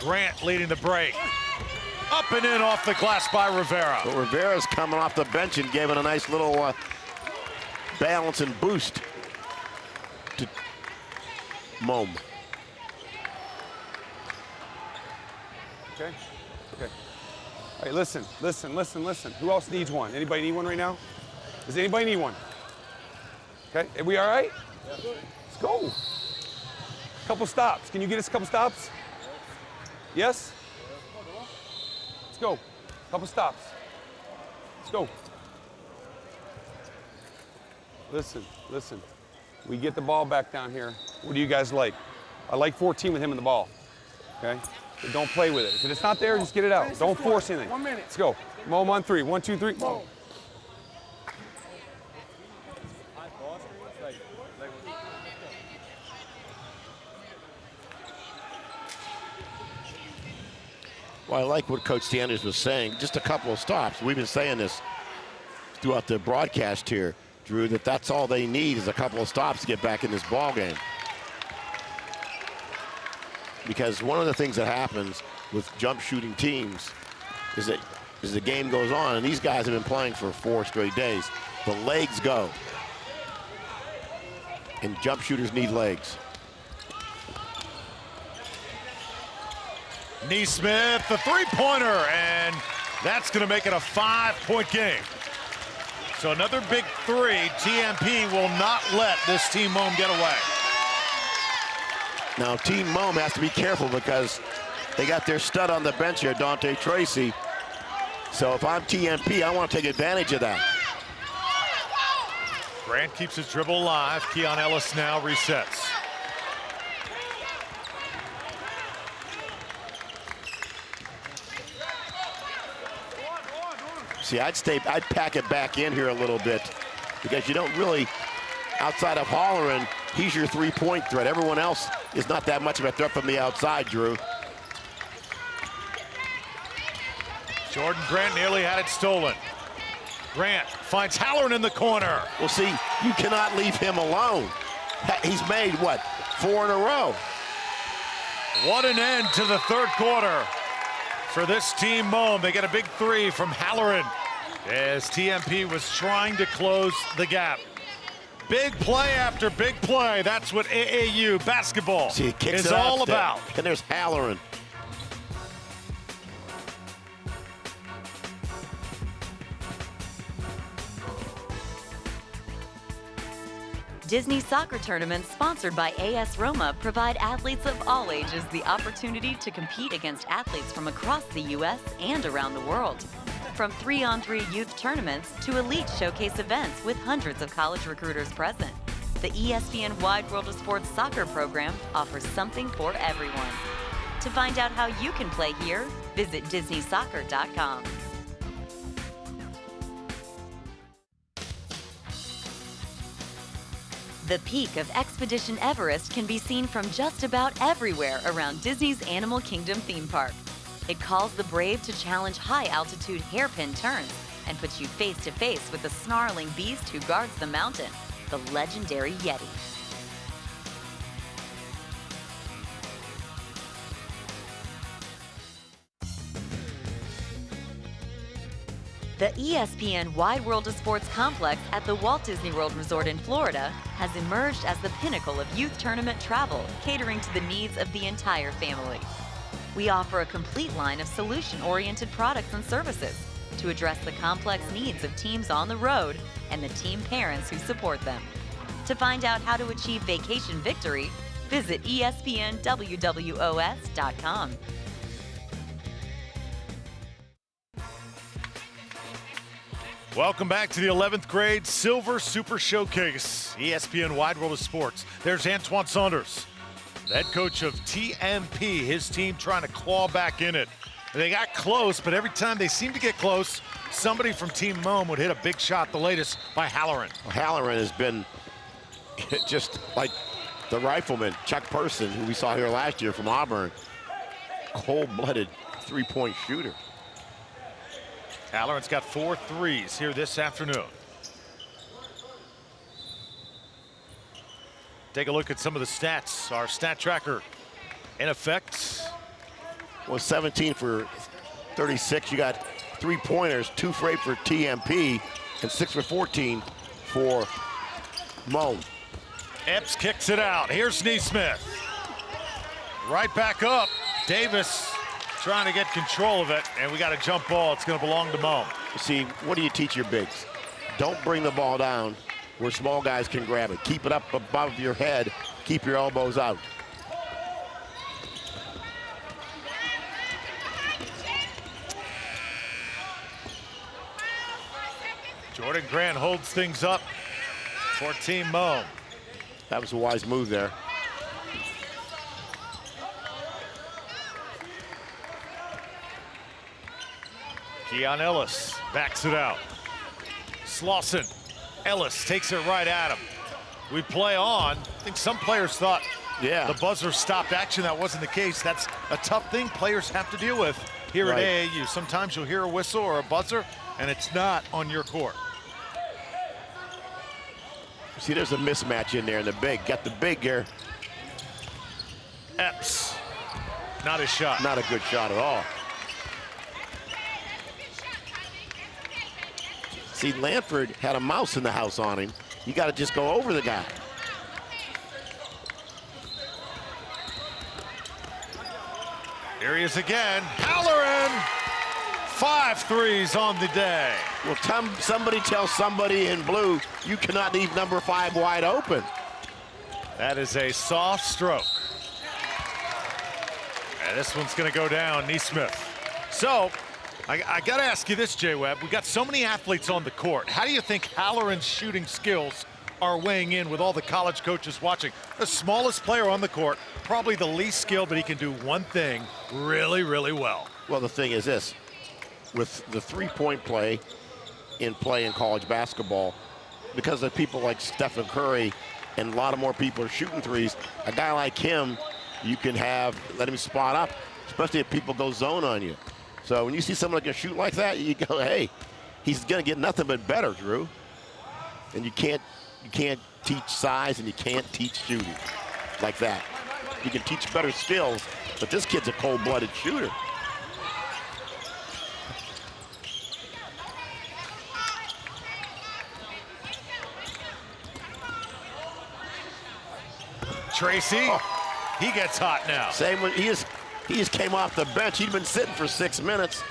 Grant leading the break. Up and in off the glass by Rivera. But Rivera's coming off the bench and gave it a nice little balance and boost to M.O.A.M. Okay. Okay. All right, listen. Who else needs one? Anybody need one right now? Does anybody need one? Okay, are we all right? Yeah. Let's go. Couple stops. Can you get us a couple stops? Yes? Let's go. Couple stops. Let's go. Listen. We get the ball back down here. What do you guys like? I like 14 with him in the ball. Okay? But don't play with it. If it's not there, just get it out. Don't force anything. 1 minute. Let's go. M.O.A.M on 3. 1, 2, 3. M.O.A.M. Well, I like what Coach Sanders was saying. Just a couple of stops. We've been saying this throughout the broadcast here, Drew, that's all they need is a couple of stops to get back in this ball game. Because one of the things that happens with jump shooting teams is that as the game goes on, and these guys have been playing for 4 straight days, the legs go. And jump shooters need legs. Neesmith, the three-pointer, and that's going to make it a 5-point game. So another big three. TMP will not let this Team M.O.A.M get away. Now, Team M.O.A.M has to be careful because they got their stud on the bench here, Dante Tracy. So if I'm TMP, I want to take advantage of that. Grant keeps his dribble alive. Keon Ellis now resets. See, I'd pack it back in here a little bit because you don't really, outside of Holleran, he's your three-point threat. Everyone else is not that much of a threat from the outside, Drew. Jordan Grant nearly had it stolen. Grant finds Halloran in the corner. Well, see, you cannot leave him alone. He's made, what, 4 in a row? What an end to the third quarter for this Team M.O.A.M. They get a big three from Halloran as TMP was trying to close the gap. Big play after big play. That's what AAU basketball is all about. And there's Halloran. Disney soccer tournaments sponsored by AS Roma provide athletes of all ages the opportunity to compete against athletes from across the U.S. and around the world. From 3-on-3 youth tournaments to elite showcase events with hundreds of college recruiters present, the ESPN Wide World of Sports soccer program offers something for everyone. To find out how you can play here, visit DisneySoccer.com. The peak of Expedition Everest can be seen from just about everywhere around Disney's Animal Kingdom theme park. It calls the brave to challenge high-altitude hairpin turns and puts you face-to-face with the snarling beast who guards the mountain, the legendary Yeti. The ESPN Wide World of Sports complex at the Walt Disney World Resort in Florida has emerged as the pinnacle of youth tournament travel, catering to the needs of the entire family. We offer a complete line of solution-oriented products and services to address the complex needs of teams on the road and the team parents who support them. To find out how to achieve vacation victory, visit ESPNWWOS.com. Welcome back to the 11th grade Silver Super Showcase, ESPN Wide World of Sports. There's Antoine Saunders, the head coach of TMP, his team trying to claw back in it. They got close, but every time they seem to get close, somebody from Team M.O.A.M would hit a big shot, the latest by Halloran. Well, Halloran has been just like the rifleman, Chuck Person, who we saw here last year from Auburn. Cold-blooded three-point shooter. Halloran's got 4 threes here this afternoon. Take a look at some of the stats. Our stat tracker in effect. Well, 17 for 36. You got 3-pointers, 2 for 8 for TMP, and 6 for 14 for M.O.A.M. Epps kicks it out. Here's Neesmith. Right back up. Davis trying to get control of it, and we got a jump ball. It's going to belong to M.O.A.M. See, what do you teach your bigs? Don't bring the ball down where small guys can grab it. Keep it up above your head. Keep your elbows out. Jordan Grant holds things up for Team M.O.A.M. That was a wise move there. Keon Ellis backs it out. Slauson. Ellis takes it right at him. We play on. I think some players thought the buzzer stopped action. That wasn't the case. That's a tough thing players have to deal with here at AAU. Sometimes you'll hear a whistle or a buzzer, and it's not on your court. See, there's a mismatch in there in the big. Got the big here. Epps. Not a shot. Not a good shot at all. See, Lanford had a mouse in the house on him. You got to just go over the guy. Here he is again. Halloran. 5 threes on the day. Well, somebody tell somebody in blue, you cannot leave number 5 wide open. That is a soft stroke. And this one's going to go down, Neesmith. So, I got to ask you this, J-Webb. We got so many athletes on the court. How do you think Halloran's shooting skills are weighing in with all the college coaches watching? The smallest player on the court, probably the least skilled, but he can do one thing really, really well. Well, the thing is this. With the three-point play in college basketball, because of people like Stephen Curry and a lot of more people are shooting threes, a guy like him, you can let him spot up, especially if people go zone on you. So when you see someone that can shoot like that, you go, hey, he's going to get nothing but better, Drew. And you can't teach size and you can't teach shooting like that. You can teach better skills, but this kid's a cold-blooded shooter. Tracy, he gets hot now. Same when he just came off the bench. He'd been sitting for 6 minutes.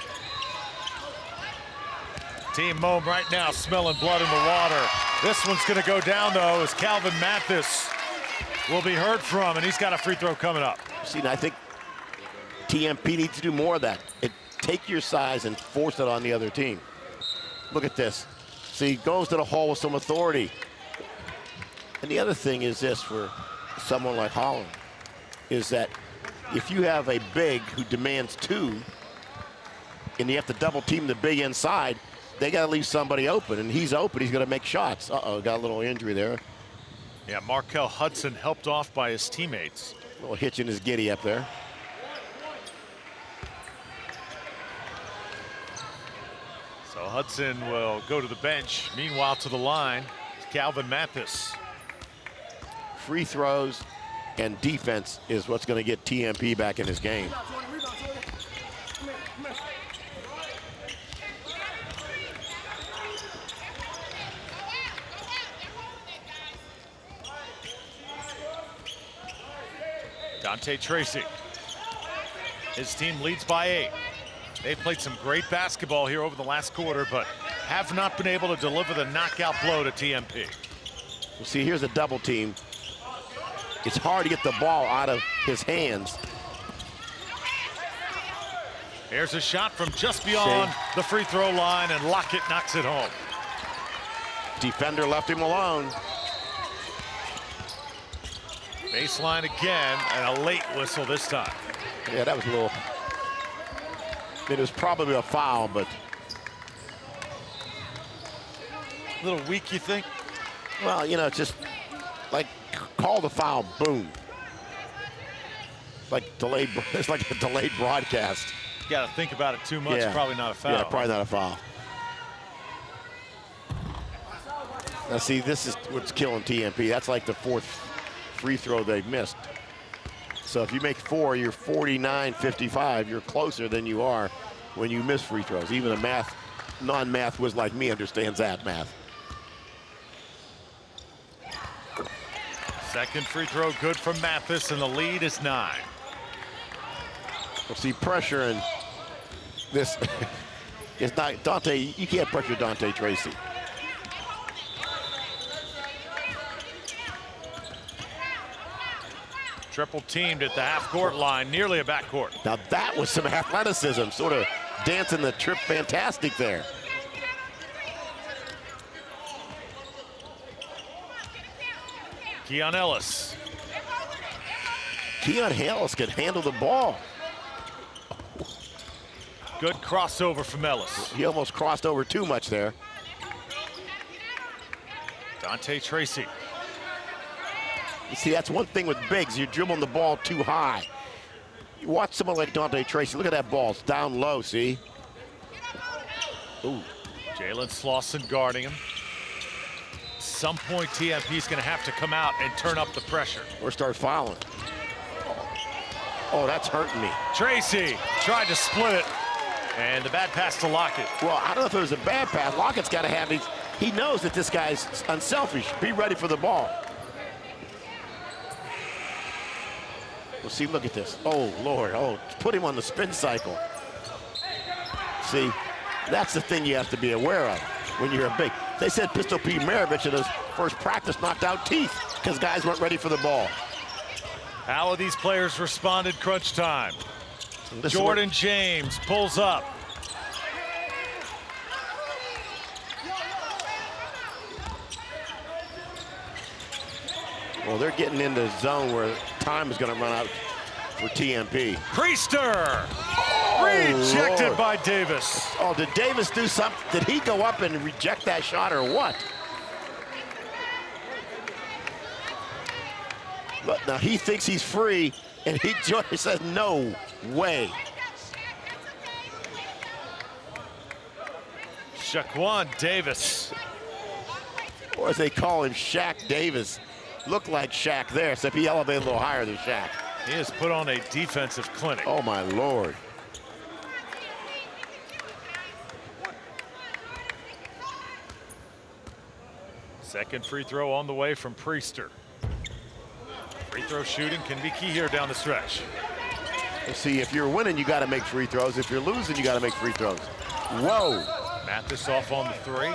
Team M.O.A.M right now smelling blood in the water. This one's going to go down, though, as Calvin Mathis will be heard from, and he's got a free throw coming up. See, I think TMP needs to do more of that. Take your size and force it on the other team. Look at this. See, he goes to the hole with some authority. And the other thing is this for someone like Holland, is that if you have a big who demands 2, and you have to double team the big inside, they got to leave somebody open, and he's open. He's going to make shots. Uh-oh, got a little injury there. Yeah, Markel Hudson helped off by his teammates. A little hitch in his giddy up there. So Hudson will go to the bench. Meanwhile, to the line, Calvin Mathis. Free throws and defense is what's going to get TMP back in his game. Dante Tracy. His team leads by 8. They've played some great basketball here over the last quarter, but have not been able to deliver the knockout blow to TMP. Well, see, here's a double team. It's hard to get the ball out of his hands. Here's a shot from just beyond the free throw line, and Lockett knocks it home. Defender left him alone. Baseline again, and a late whistle this time. Yeah, that was a little, it was probably a foul, but. A little weak, you think? Well, you know, it's just like call the foul, boom. Like delayed, it's like a delayed broadcast. You got to think about it too much. Yeah. Probably not a foul. Yeah, probably not a foul. Now see, this is what's killing TMP. That's like the 4th free throw they've missed. So if you make 4, you're 49-55. You're closer than you are when you miss free throws. Even a non-math whiz like me understands that math. Second free throw good from Mathis, and the lead is 9. We'll see pressure, and this is not Dante. You can't pressure Dante Tracy. Triple teamed at the half-court line, nearly a backcourt. Now that was some athleticism, sort of dancing the trip fantastic there. Keon Ellis. Keon Ellis can handle the ball. Good crossover from Ellis. He almost crossed over too much there. Dante Tracy. You see, that's one thing with bigs. You're dribbling the ball too high. You watch someone like Dante Tracy. Look at that ball. It's down low, see? Ooh. Jalen Slauson guarding him. At some point, TMP's going to have to come out and turn up the pressure. Or start fouling. Oh, that's hurting me. Tracy tried to split it, and the bad pass to Lockett. Well, I don't know if it was a bad pass. Lockett's got to have these. He knows that this guy's unselfish. Be ready for the ball. Well, see, look at this. Oh, Lord. Oh, put him on the spin cycle. See, that's the thing you have to be aware of when you're a big. They said Pistol Pete Maravich in his first practice knocked out teeth because guys weren't ready for the ball. How have these players responded crunch time? Jordan James pulls up. Well, they're getting into the zone where time is going to run out for TMP. Priester! Oh, Rejected Lord. by Davis. Oh, did Davis do something? Did he go up and reject that shot or what? But now he thinks he's free, and he says, no way. Shaquan Davis. Or as they call him, Shaq Davis. Looked like Shaq there, except he elevated a little higher than Shaq. He has put on a defensive clinic. Oh, my Lord. Second free throw on the way from Priester. Free throw shooting can be key here down the stretch. See, if you're winning, you got to make free throws. If you're losing, you got to make free throws. Whoa. Mathis off on the 3.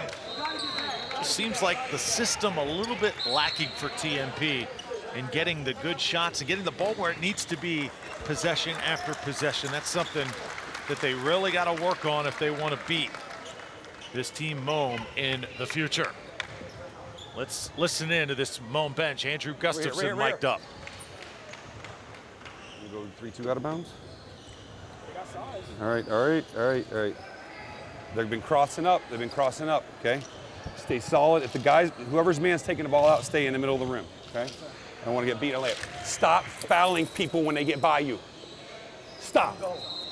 Seems like the system a little bit lacking for TMP in getting the good shots and getting the ball where it needs to be possession after possession. That's something that they really got to work on if they want to beat this team M.O.A.M in the future. Let's listen in to this M.O.A.M bench. Andrew Gustafson mic'd up. You go 3-2 out of bounds. All right. They've been crossing up. Okay. Stay solid. If the guys, whoever's man's taking the ball out, stay in the middle of the rim. Okay. I don't want to get beat on layup. Stop fouling people when they get by you. Stop.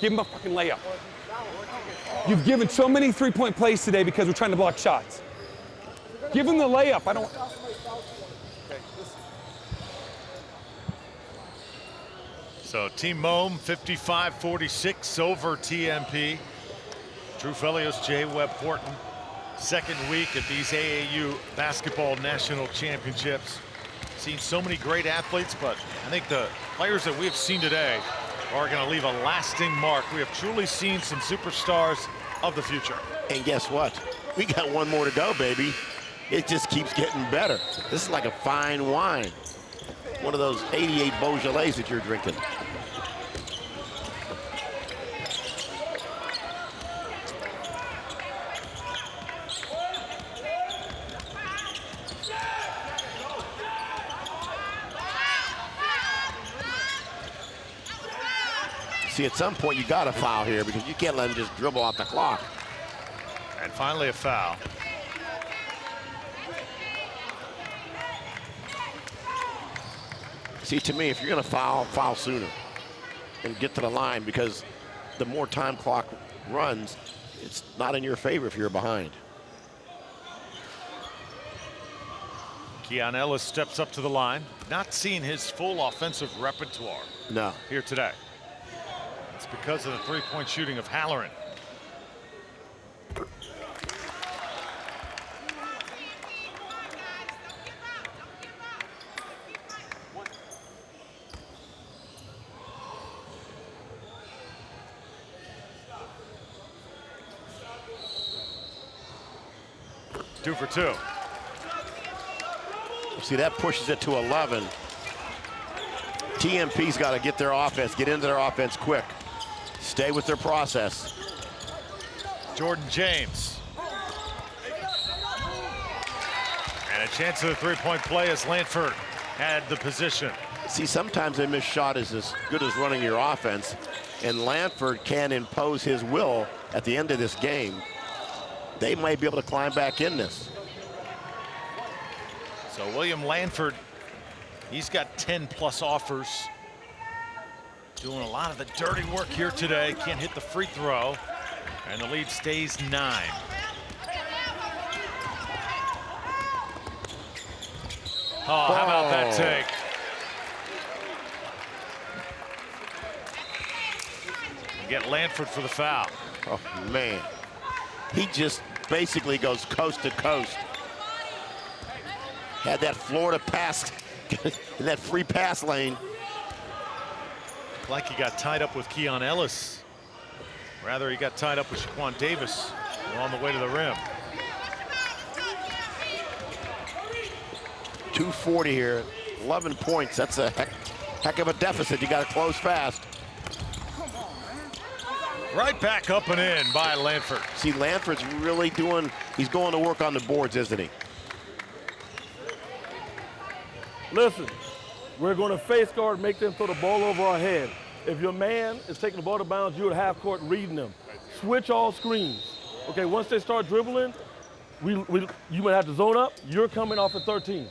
Give them a fucking layup. You've given so many three-point plays today because we're trying to block shots. Give them the layup. I don't. So Team M.O.A.M 55-46 over TMP. Drew Felios, J. Webb Horton. Second week at these AAU basketball national championships. Seen so many great athletes, but I think the players that we have seen today are going to leave a lasting mark. We have truly seen some superstars of the future. And guess what? We got one more to go, baby. It just keeps getting better. This is like a fine wine. One of those 88 Beaujolais that you're drinking. See, at some point, you got to foul here because you can't let him just dribble out the clock. And finally a foul. See, to me, if you're going to foul, foul sooner and get to the line, because the more time clock runs, it's not in your favor if you're behind. Keon Ellis steps up to the line. Not seeing his full offensive repertoire No. here today. It's because of the three-point shooting of Halloran. Two for two. See, that pushes it to 11. TMP's got to get their offense, get into their offense quick. Stay with their process. Jordan James. And a chance of the three-point play as Lanford had the position. See, sometimes a missed shot is as good as running your offense, and Lanford can impose his will at the end of this game. They might be able to climb back in this. So William Lanford, he's got 10+ offers. Doing a lot of the dirty work here today. Can't hit the free throw. And the lead stays 9. Oh, how about that take? Get Lanford for the foul. Oh, man. He just basically goes coast to coast. Had that Florida pass in that free pass lane. Like he got tied up with Keon Ellis. Rather, he got tied up with Shaquan Davis on the way to the rim. 2:40 here, 11 points. That's a heck of a deficit. You got to close fast. Right back up and in by Lanford. See, Lanford's really he's going to work on the boards, isn't he? Listen, we're going to face guard, make them throw the ball over our head. If your man is taking the ball to bounds, you're at half court reading them. Switch all screens. Okay, once they start dribbling, you might have to zone up. You're coming off at 13.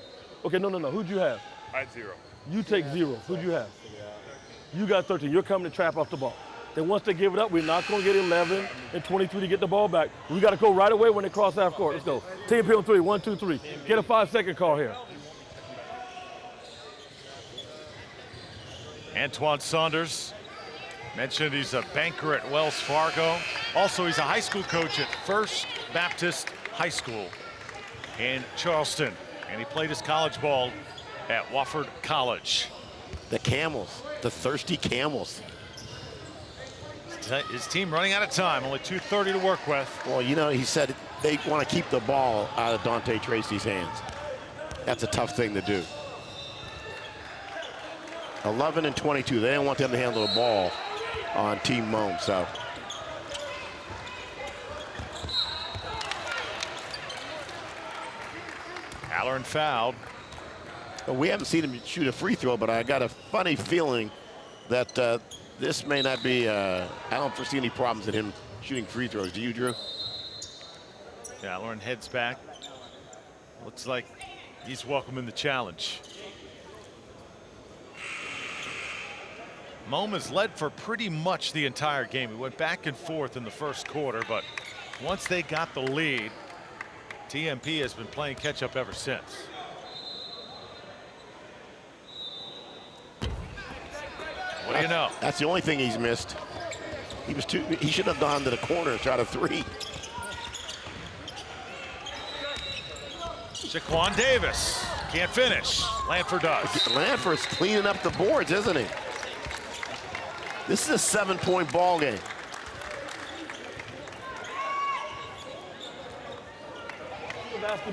Okay, no. Who'd you have? I had 0. You take 0. Who'd you have? You got 13. You're coming to trap off the ball. Then once they give it up, we're not going to get 11 and 22 to get the ball back. We got to go right away when they cross half court. Let's go. TMP on 3. 1, 2, 3. Get a 5-second call here. Antoine Saunders mentioned he's a banker at Wells Fargo. Also, he's a high school coach at First Baptist High School in Charleston. And he played his college ball at Wofford College. The Camels, the thirsty Camels. His team running out of time, only 2:30 to work with. Well, you know, he said they want to keep the ball out of Dante Tracy's hands. That's a tough thing to do. 11 and 22. They don't want them to handle the ball on Team M.O.A.M. So. Halloran fouled. Well, we haven't seen him shoot a free throw, but I got a funny feeling that this may not be, I don't foresee any problems in him shooting free throws. Do you, Drew? Halloran heads back. Looks like he's welcoming the challenge. M.O.A.M has led for pretty much the entire game. We went back and forth in the first quarter, but once they got the lead, TMP has been playing catch up ever since. What do you know? That's the only thing he's missed. He should have gone to the corner and shot a 3. Shaquan Davis can't finish. Lanford does. Lanford's cleaning up the boards, isn't he? This is a 7-point ball game.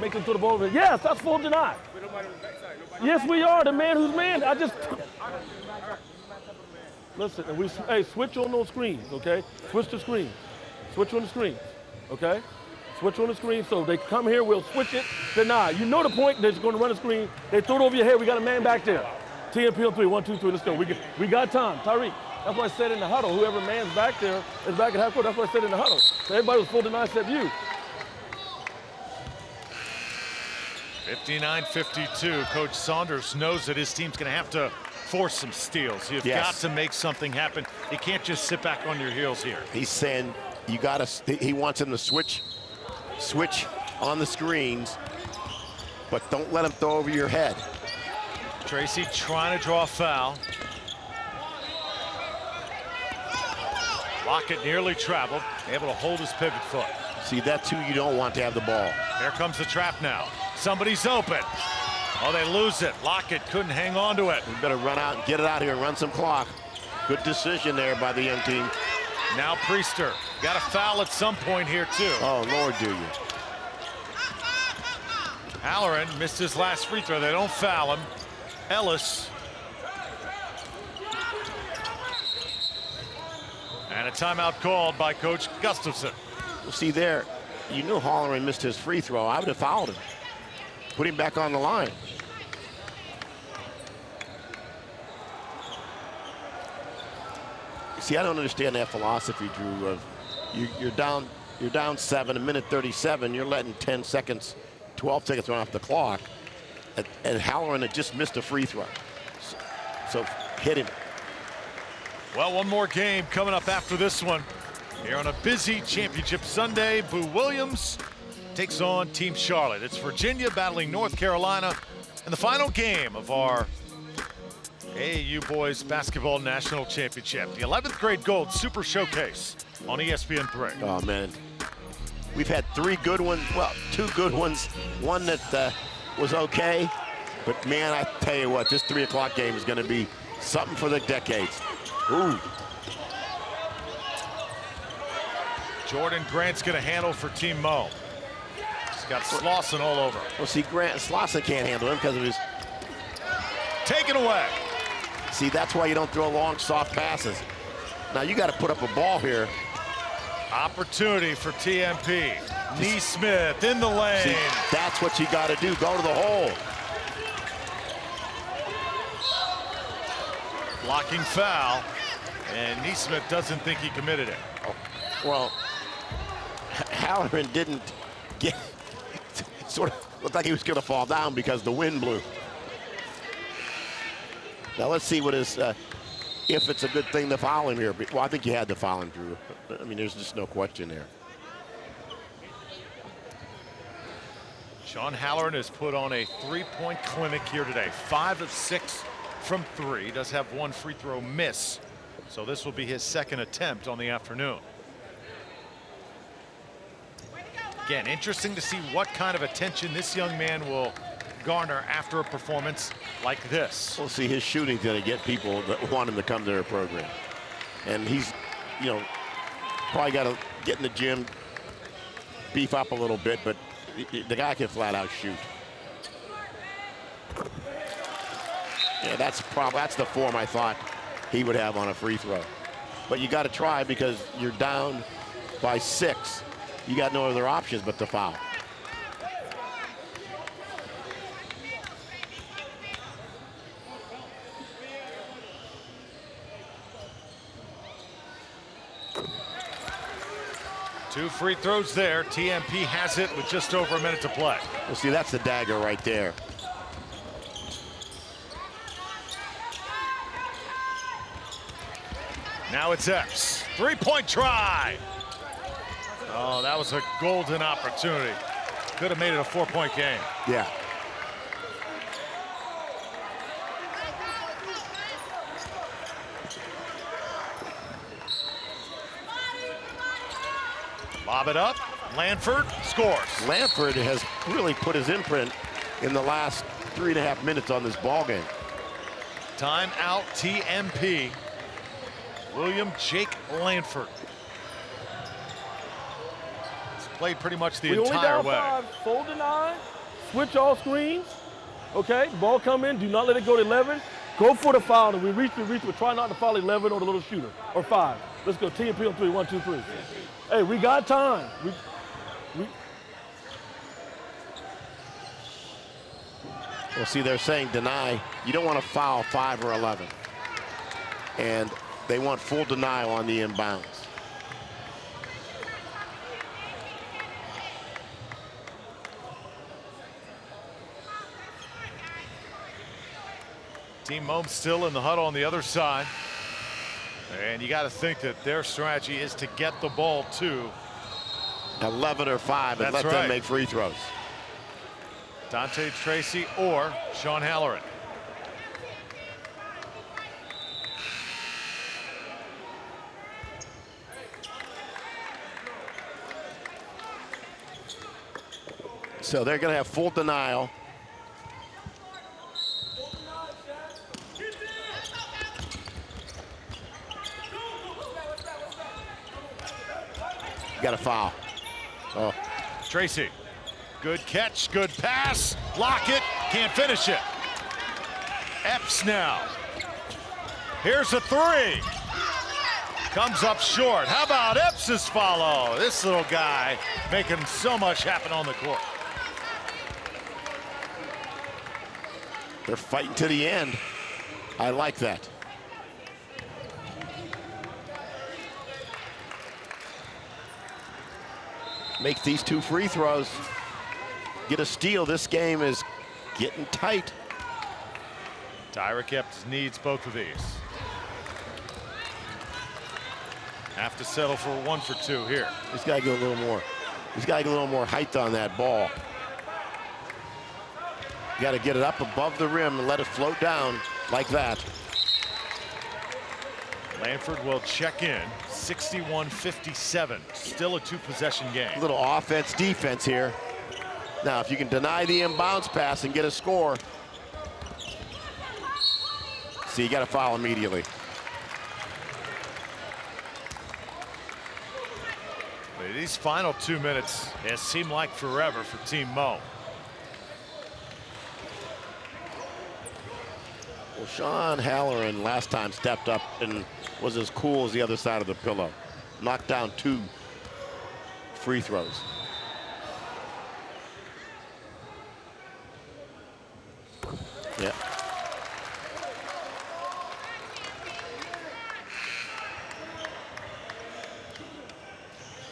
Make them throw the ball over. Yes, that's full deny. Yes, we are. The man who's man. Listen, and switch on those screens, okay? Switch the screen. Switch on the screen, okay? Switch on the screen. So they come here, we'll switch it, deny. You know the point, they're going to run a screen. They throw it over your head. We got a man back there. TMP on 3, 1, 2, 3, let's go. We got time. Tyreek, that's why I said in the huddle, whoever man's back there is back at half court. That's why I said in the huddle. So everybody was full deny except you. 59-52. Coach Saunders knows that his team's going to have to force some steals. You've got to make something happen. You can't just sit back on your heels here. He's saying you got to. He wants him to switch on the screens, but don't let him throw over your head. Tracy trying to draw a foul. Lockett nearly traveled, able to hold his pivot foot. See, that's who you don't want to have the ball. Here comes the trap now. Somebody's open. Oh, they lose it. Lockett couldn't hang on to it. You better run out and get it out here and run some clock. Good decision there by the young team. Now Priester. Got a foul at some point here, too. Oh, Lord, do you. Halloran missed his last free throw. They don't foul him. Ellis. And a timeout called by Coach Gustafson. Well, see there, you knew Halloran missed his free throw. I would have fouled him. Put him back on the line. See, I don't understand that philosophy, Drew, of you're down 7, a minute 37, you're letting 10 seconds, 12 seconds run off the clock, and Halloran had just missed a free throw. So hit him. Well, one more game coming up after this one. Here on a busy championship Sunday, Boo Williams takes on Team Charlotte. It's Virginia battling North Carolina in the final game of our AAU Boys Basketball National Championship. The 11th grade gold Super Showcase on ESPN3. Oh, man. We've had 3 good ones. Well, 2 good ones. One that was okay. But, man, I tell you what, this 3 o'clock game is going to be something for the decades. Ooh. Jordan Grant's going to handle for Team Mo. He's got Slauson all over. Well, see, Slauson can't handle him because of his... Taken away. See, that's why you don't throw long, soft passes. Now, you got to put up a ball here. Opportunity for TMP. Neesmith in the lane. See, that's what you got to do. Go to the hole. Blocking foul. And Neesmith doesn't think he committed it. Well, Halloran didn't get... sort of looked like he was going to fall down because the wind blew. Now let's see what is, if it's a good thing to foul him here. Well, I think you had to foul him, Drew. I mean, there's just no question there. Sean Halloran has put on a 3-point clinic here today. 5 of 6 from 3. Does have 1 free throw miss. So this will be his 2nd attempt on the afternoon. Again, interesting to see what kind of attention this young man will garner after a performance like this. We'll see, his shooting's going to get people that want him to come to their program. And he's, you know, probably got to get in the gym, beef up a little bit, but the guy can flat out shoot. Yeah, that's the form I thought he would have on a free throw. But you got to try because you're down by 6. You got no other options but to foul. Two free throws there. TMP has it with just over a minute to play. Well, see, that's the dagger right there. Now it's Epps. 3-point try. Oh, that was a golden opportunity. Could have made it a 4-point game. Yeah. Lob it up. Lanford scores. Lanford has really put his imprint in the last 3.5 minutes on this ball game. Timeout TMP. William Jake Lanford. He's played pretty much the entire way. 5, fold to 9, switch all screens. Okay, the ball come in, do not let it go to 11. Go for the foul, and we reach, but try not to foul 11 or the little shooter, or 5. Let's go, TMP on 3, 1, 2, 3. Hey, we got time. Well, see, they're saying deny. You don't want to foul 5 or 11. And they want full denial on the inbounds. Team M.O.A.M still in the huddle on the other side. And you got to think that their strategy is to get the ball to 11 or 5 and That's let right. them make free throws. Dante Tracy or Sean Halloran. So they're going to have full denial. Got a foul. Oh, Tracy, good catch, good pass. Lockett can't finish it. Epps now. Here's a three. Comes up short. How about Epps' follow? This little guy making so much happen on the court. they're fighting to the end. I like that. Make these 2 free throws. Get a steal. This game is getting tight. Tyreek Epps needs both of these. Have to settle for 1 for 2 here. He's got to get a little more. He's got to get a little more height on that ball. You got to get it up above the rim and let it float down like that. Lanford will check in. 61-57. Still a 2-possession game. A little offense, defense here. Now, if you can deny the inbounds pass and get a score. See, you got to foul immediately. But these final 2 minutes, it seemed like forever for Team M.O.A.M. Well, Sean Halloran last time stepped up and was as cool as the other side of the pillow. Knocked down 2 free throws. Yeah.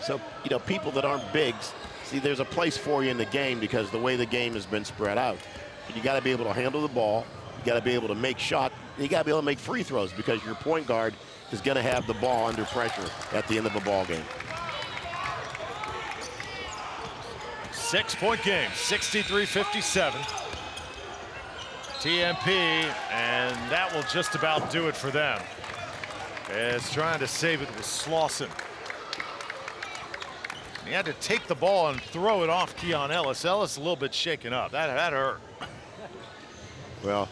So, you know, people that aren't bigs, see, there's a place for you in the game because the way the game has been spread out. But you got to be able to handle the ball. You got to be able to make shots. You got to be able to make free throws because your point guard is going to have the ball under pressure at the end of a ball game. 6-point game, 63-57. TMP, and that will just about do it for them. As trying to save it was Slauson. He had to take the ball and throw it off Keon Ellis. Ellis a little bit shaken up. That hurt. Well,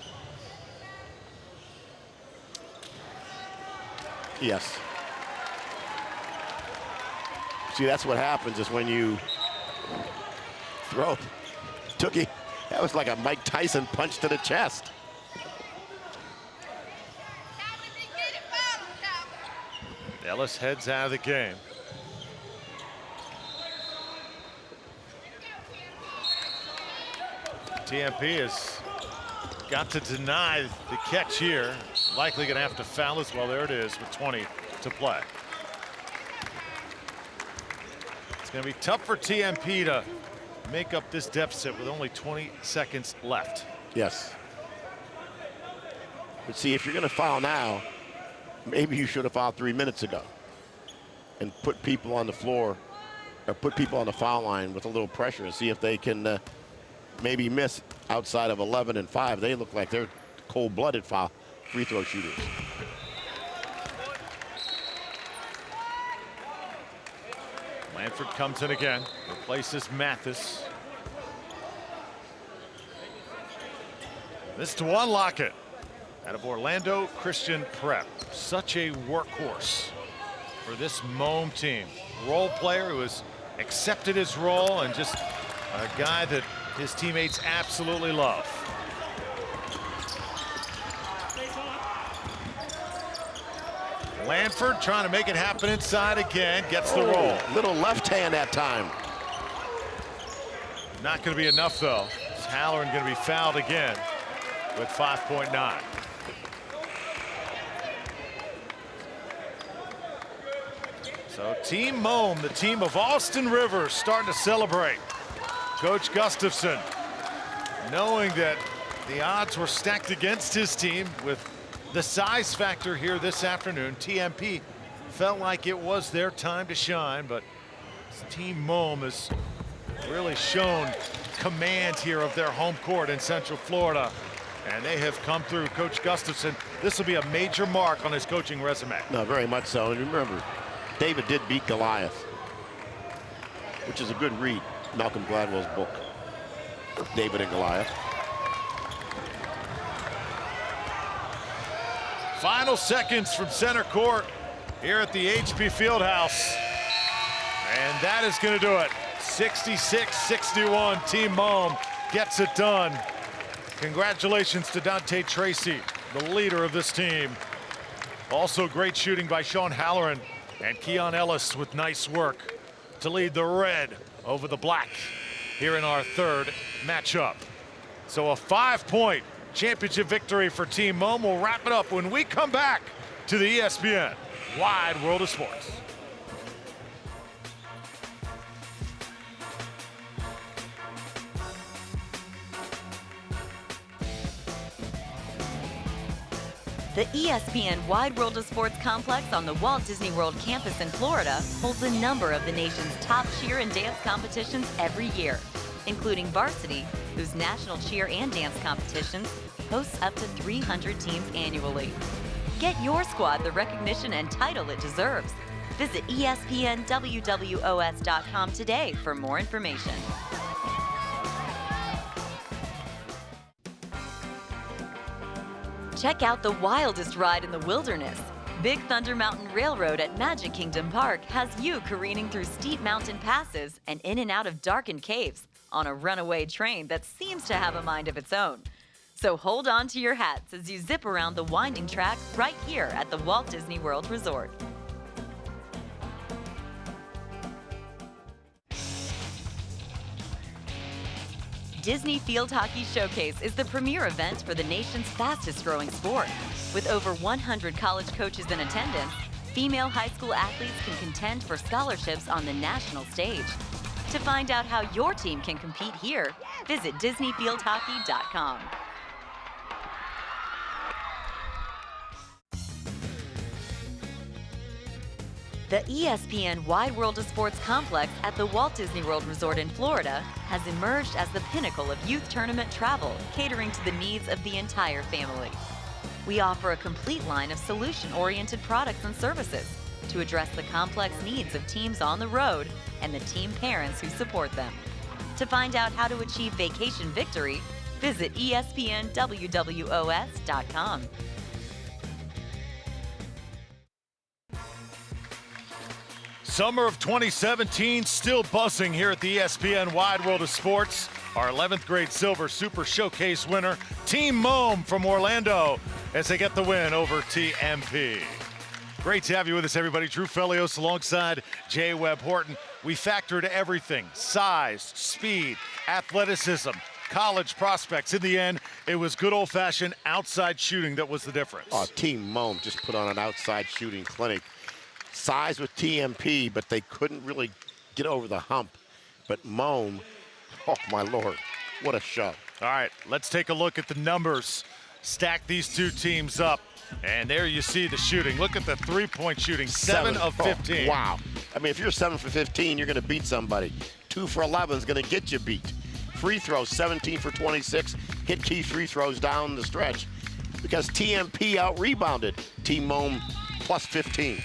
yes. See, that's what happens is when you throw. That was like a Mike Tyson punch to the chest. Ellis heads out of the game. TMP has got to deny the catch here. Likely going to have to foul as well. There it is with 20 to play. It's going to be tough for TMP to make up this deficit with only 20 seconds left. Yes. But see, if you're going to foul now, maybe you should have fouled 3 minutes ago and put people on the floor or put people on the foul line with a little pressure and see if they can maybe miss outside of 11 and 5. They look like they're cold-blooded foul free throw shooters. Lanford comes in again, replaces Mathis. This to unlock it out of Orlando Christian Prep. Such a workhorse for this M.O.A.M team. Role player who has accepted his role and just a guy that his teammates absolutely love. Lanford trying to make it happen inside again, gets the roll. Little left hand that time. Not going to be enough though. Halloran going to be fouled again with 5.9. So Team M.O.A.M, the team of Austin Rivers, starting to celebrate. Coach Gustafson, knowing that the odds were stacked against his team with the size factor here this afternoon, TMP felt like it was their time to shine, but Team M.O.A.M has really shown command here of their home court in Central Florida, and they have come through. Coach Gustafson, this will be a major mark on his coaching resume. No, very much so. And remember, David did beat Goliath, which is a good read. Malcolm Gladwell's book, David and Goliath. Final seconds from center court here at the HP Fieldhouse. And that is going to do it. 66-61, Team M.O.A.M gets it done. Congratulations to Dante Tracy, the leader of this team. Also great shooting by Sean Halloran and Keon Ellis with nice work to lead the red over the black here in our third matchup. So a 5-point championship victory for Team M.O.A.M. We'll wrap it up when we come back to the ESPN Wide World of Sports. The ESPN Wide World of Sports complex on the Walt Disney World campus in Florida holds a number of the nation's top cheer and dance competitions every year, including varsity, whose national cheer and dance competitions hosts up to 300 teams annually. Get your squad the recognition and title it deserves. Visit ESPNWWOS.com today for more information. Check out the wildest ride in the wilderness. Big Thunder Mountain Railroad at Magic Kingdom Park has you careening through steep mountain passes and in and out of darkened caves on a runaway train that seems to have a mind of its own. So hold on to your hats as you zip around the winding track right here at the Walt Disney World Resort. Disney Field Hockey Showcase is the premier event for the nation's fastest-growing sport. With over 100 college coaches in attendance, female high school athletes can contend for scholarships on the national stage. To find out how your team can compete here, visit DisneyFieldHockey.com. The ESPN Wide World of Sports complex at the Walt Disney World Resort in Florida has emerged as the pinnacle of youth tournament travel, catering to the needs of the entire family. We offer a complete line of solution-oriented products and services to address the complex needs of teams on the road and the team parents who support them. To find out how to achieve vacation victory, visit ESPNWWOS.com. Summer of 2017 still buzzing here at the ESPN Wide World of Sports. Our 11th grade Silver Super Showcase winner, Team M.O.A.M from Orlando, as they get the win over TMP. Great to have you with us, everybody. Drew Felios alongside Jay Webb Horton. We factored everything: size, speed, athleticism, college prospects. In the end, it was good old-fashioned outside shooting that was the difference. Oh, Team M.O.A.M just put on an outside shooting clinic. Size with TMP, but they couldn't really get over the hump. But M.O.A.M, oh my Lord, what a show. All right, let's take a look at the numbers. Stack these two teams up, and there you see the shooting. Look at the three-point shooting, 7 of 15. Oh, wow. I mean, if you're 7 for 15, you're going to beat somebody. 2 for 11 is going to get you beat. Free throws, 17 for 26. Hit key free throws down the stretch because TMP out-rebounded Team M.O.A.M plus 15.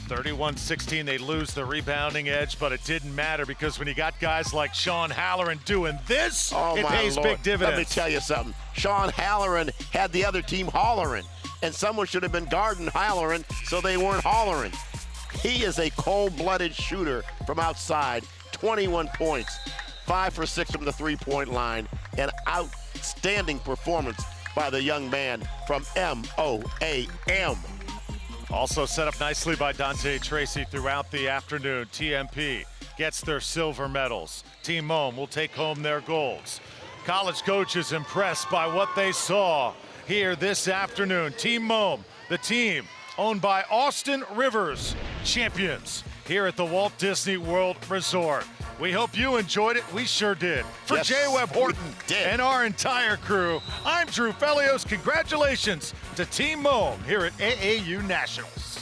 31-16, they lose the rebounding edge, but it didn't matter because when you got guys like Sean Halloran doing this, it pays big dividends. Let me tell you something. Sean Halloran had the other team hollering, and someone should have been guarding Halloran so they weren't hollering. He is a cold-blooded shooter from outside, 21 points, 5 for 6 from the three-point line, an outstanding performance by the young man from M.O.A.M. Also set up nicely by Dante Tracy throughout the afternoon. TMP gets their silver medals. Team M.O.A.M will take home their golds. college coaches impressed by what they saw here this afternoon. Team M.O.A.M, the team owned by Austin Rivers, champions here at the Walt Disney World Resort. We hope you enjoyed it. We sure did. For Yes, Jay Webb Horton we did. and our entire crew, I'm Drew Felios. Congratulations to Team M.O.A.M here at AAU Nationals.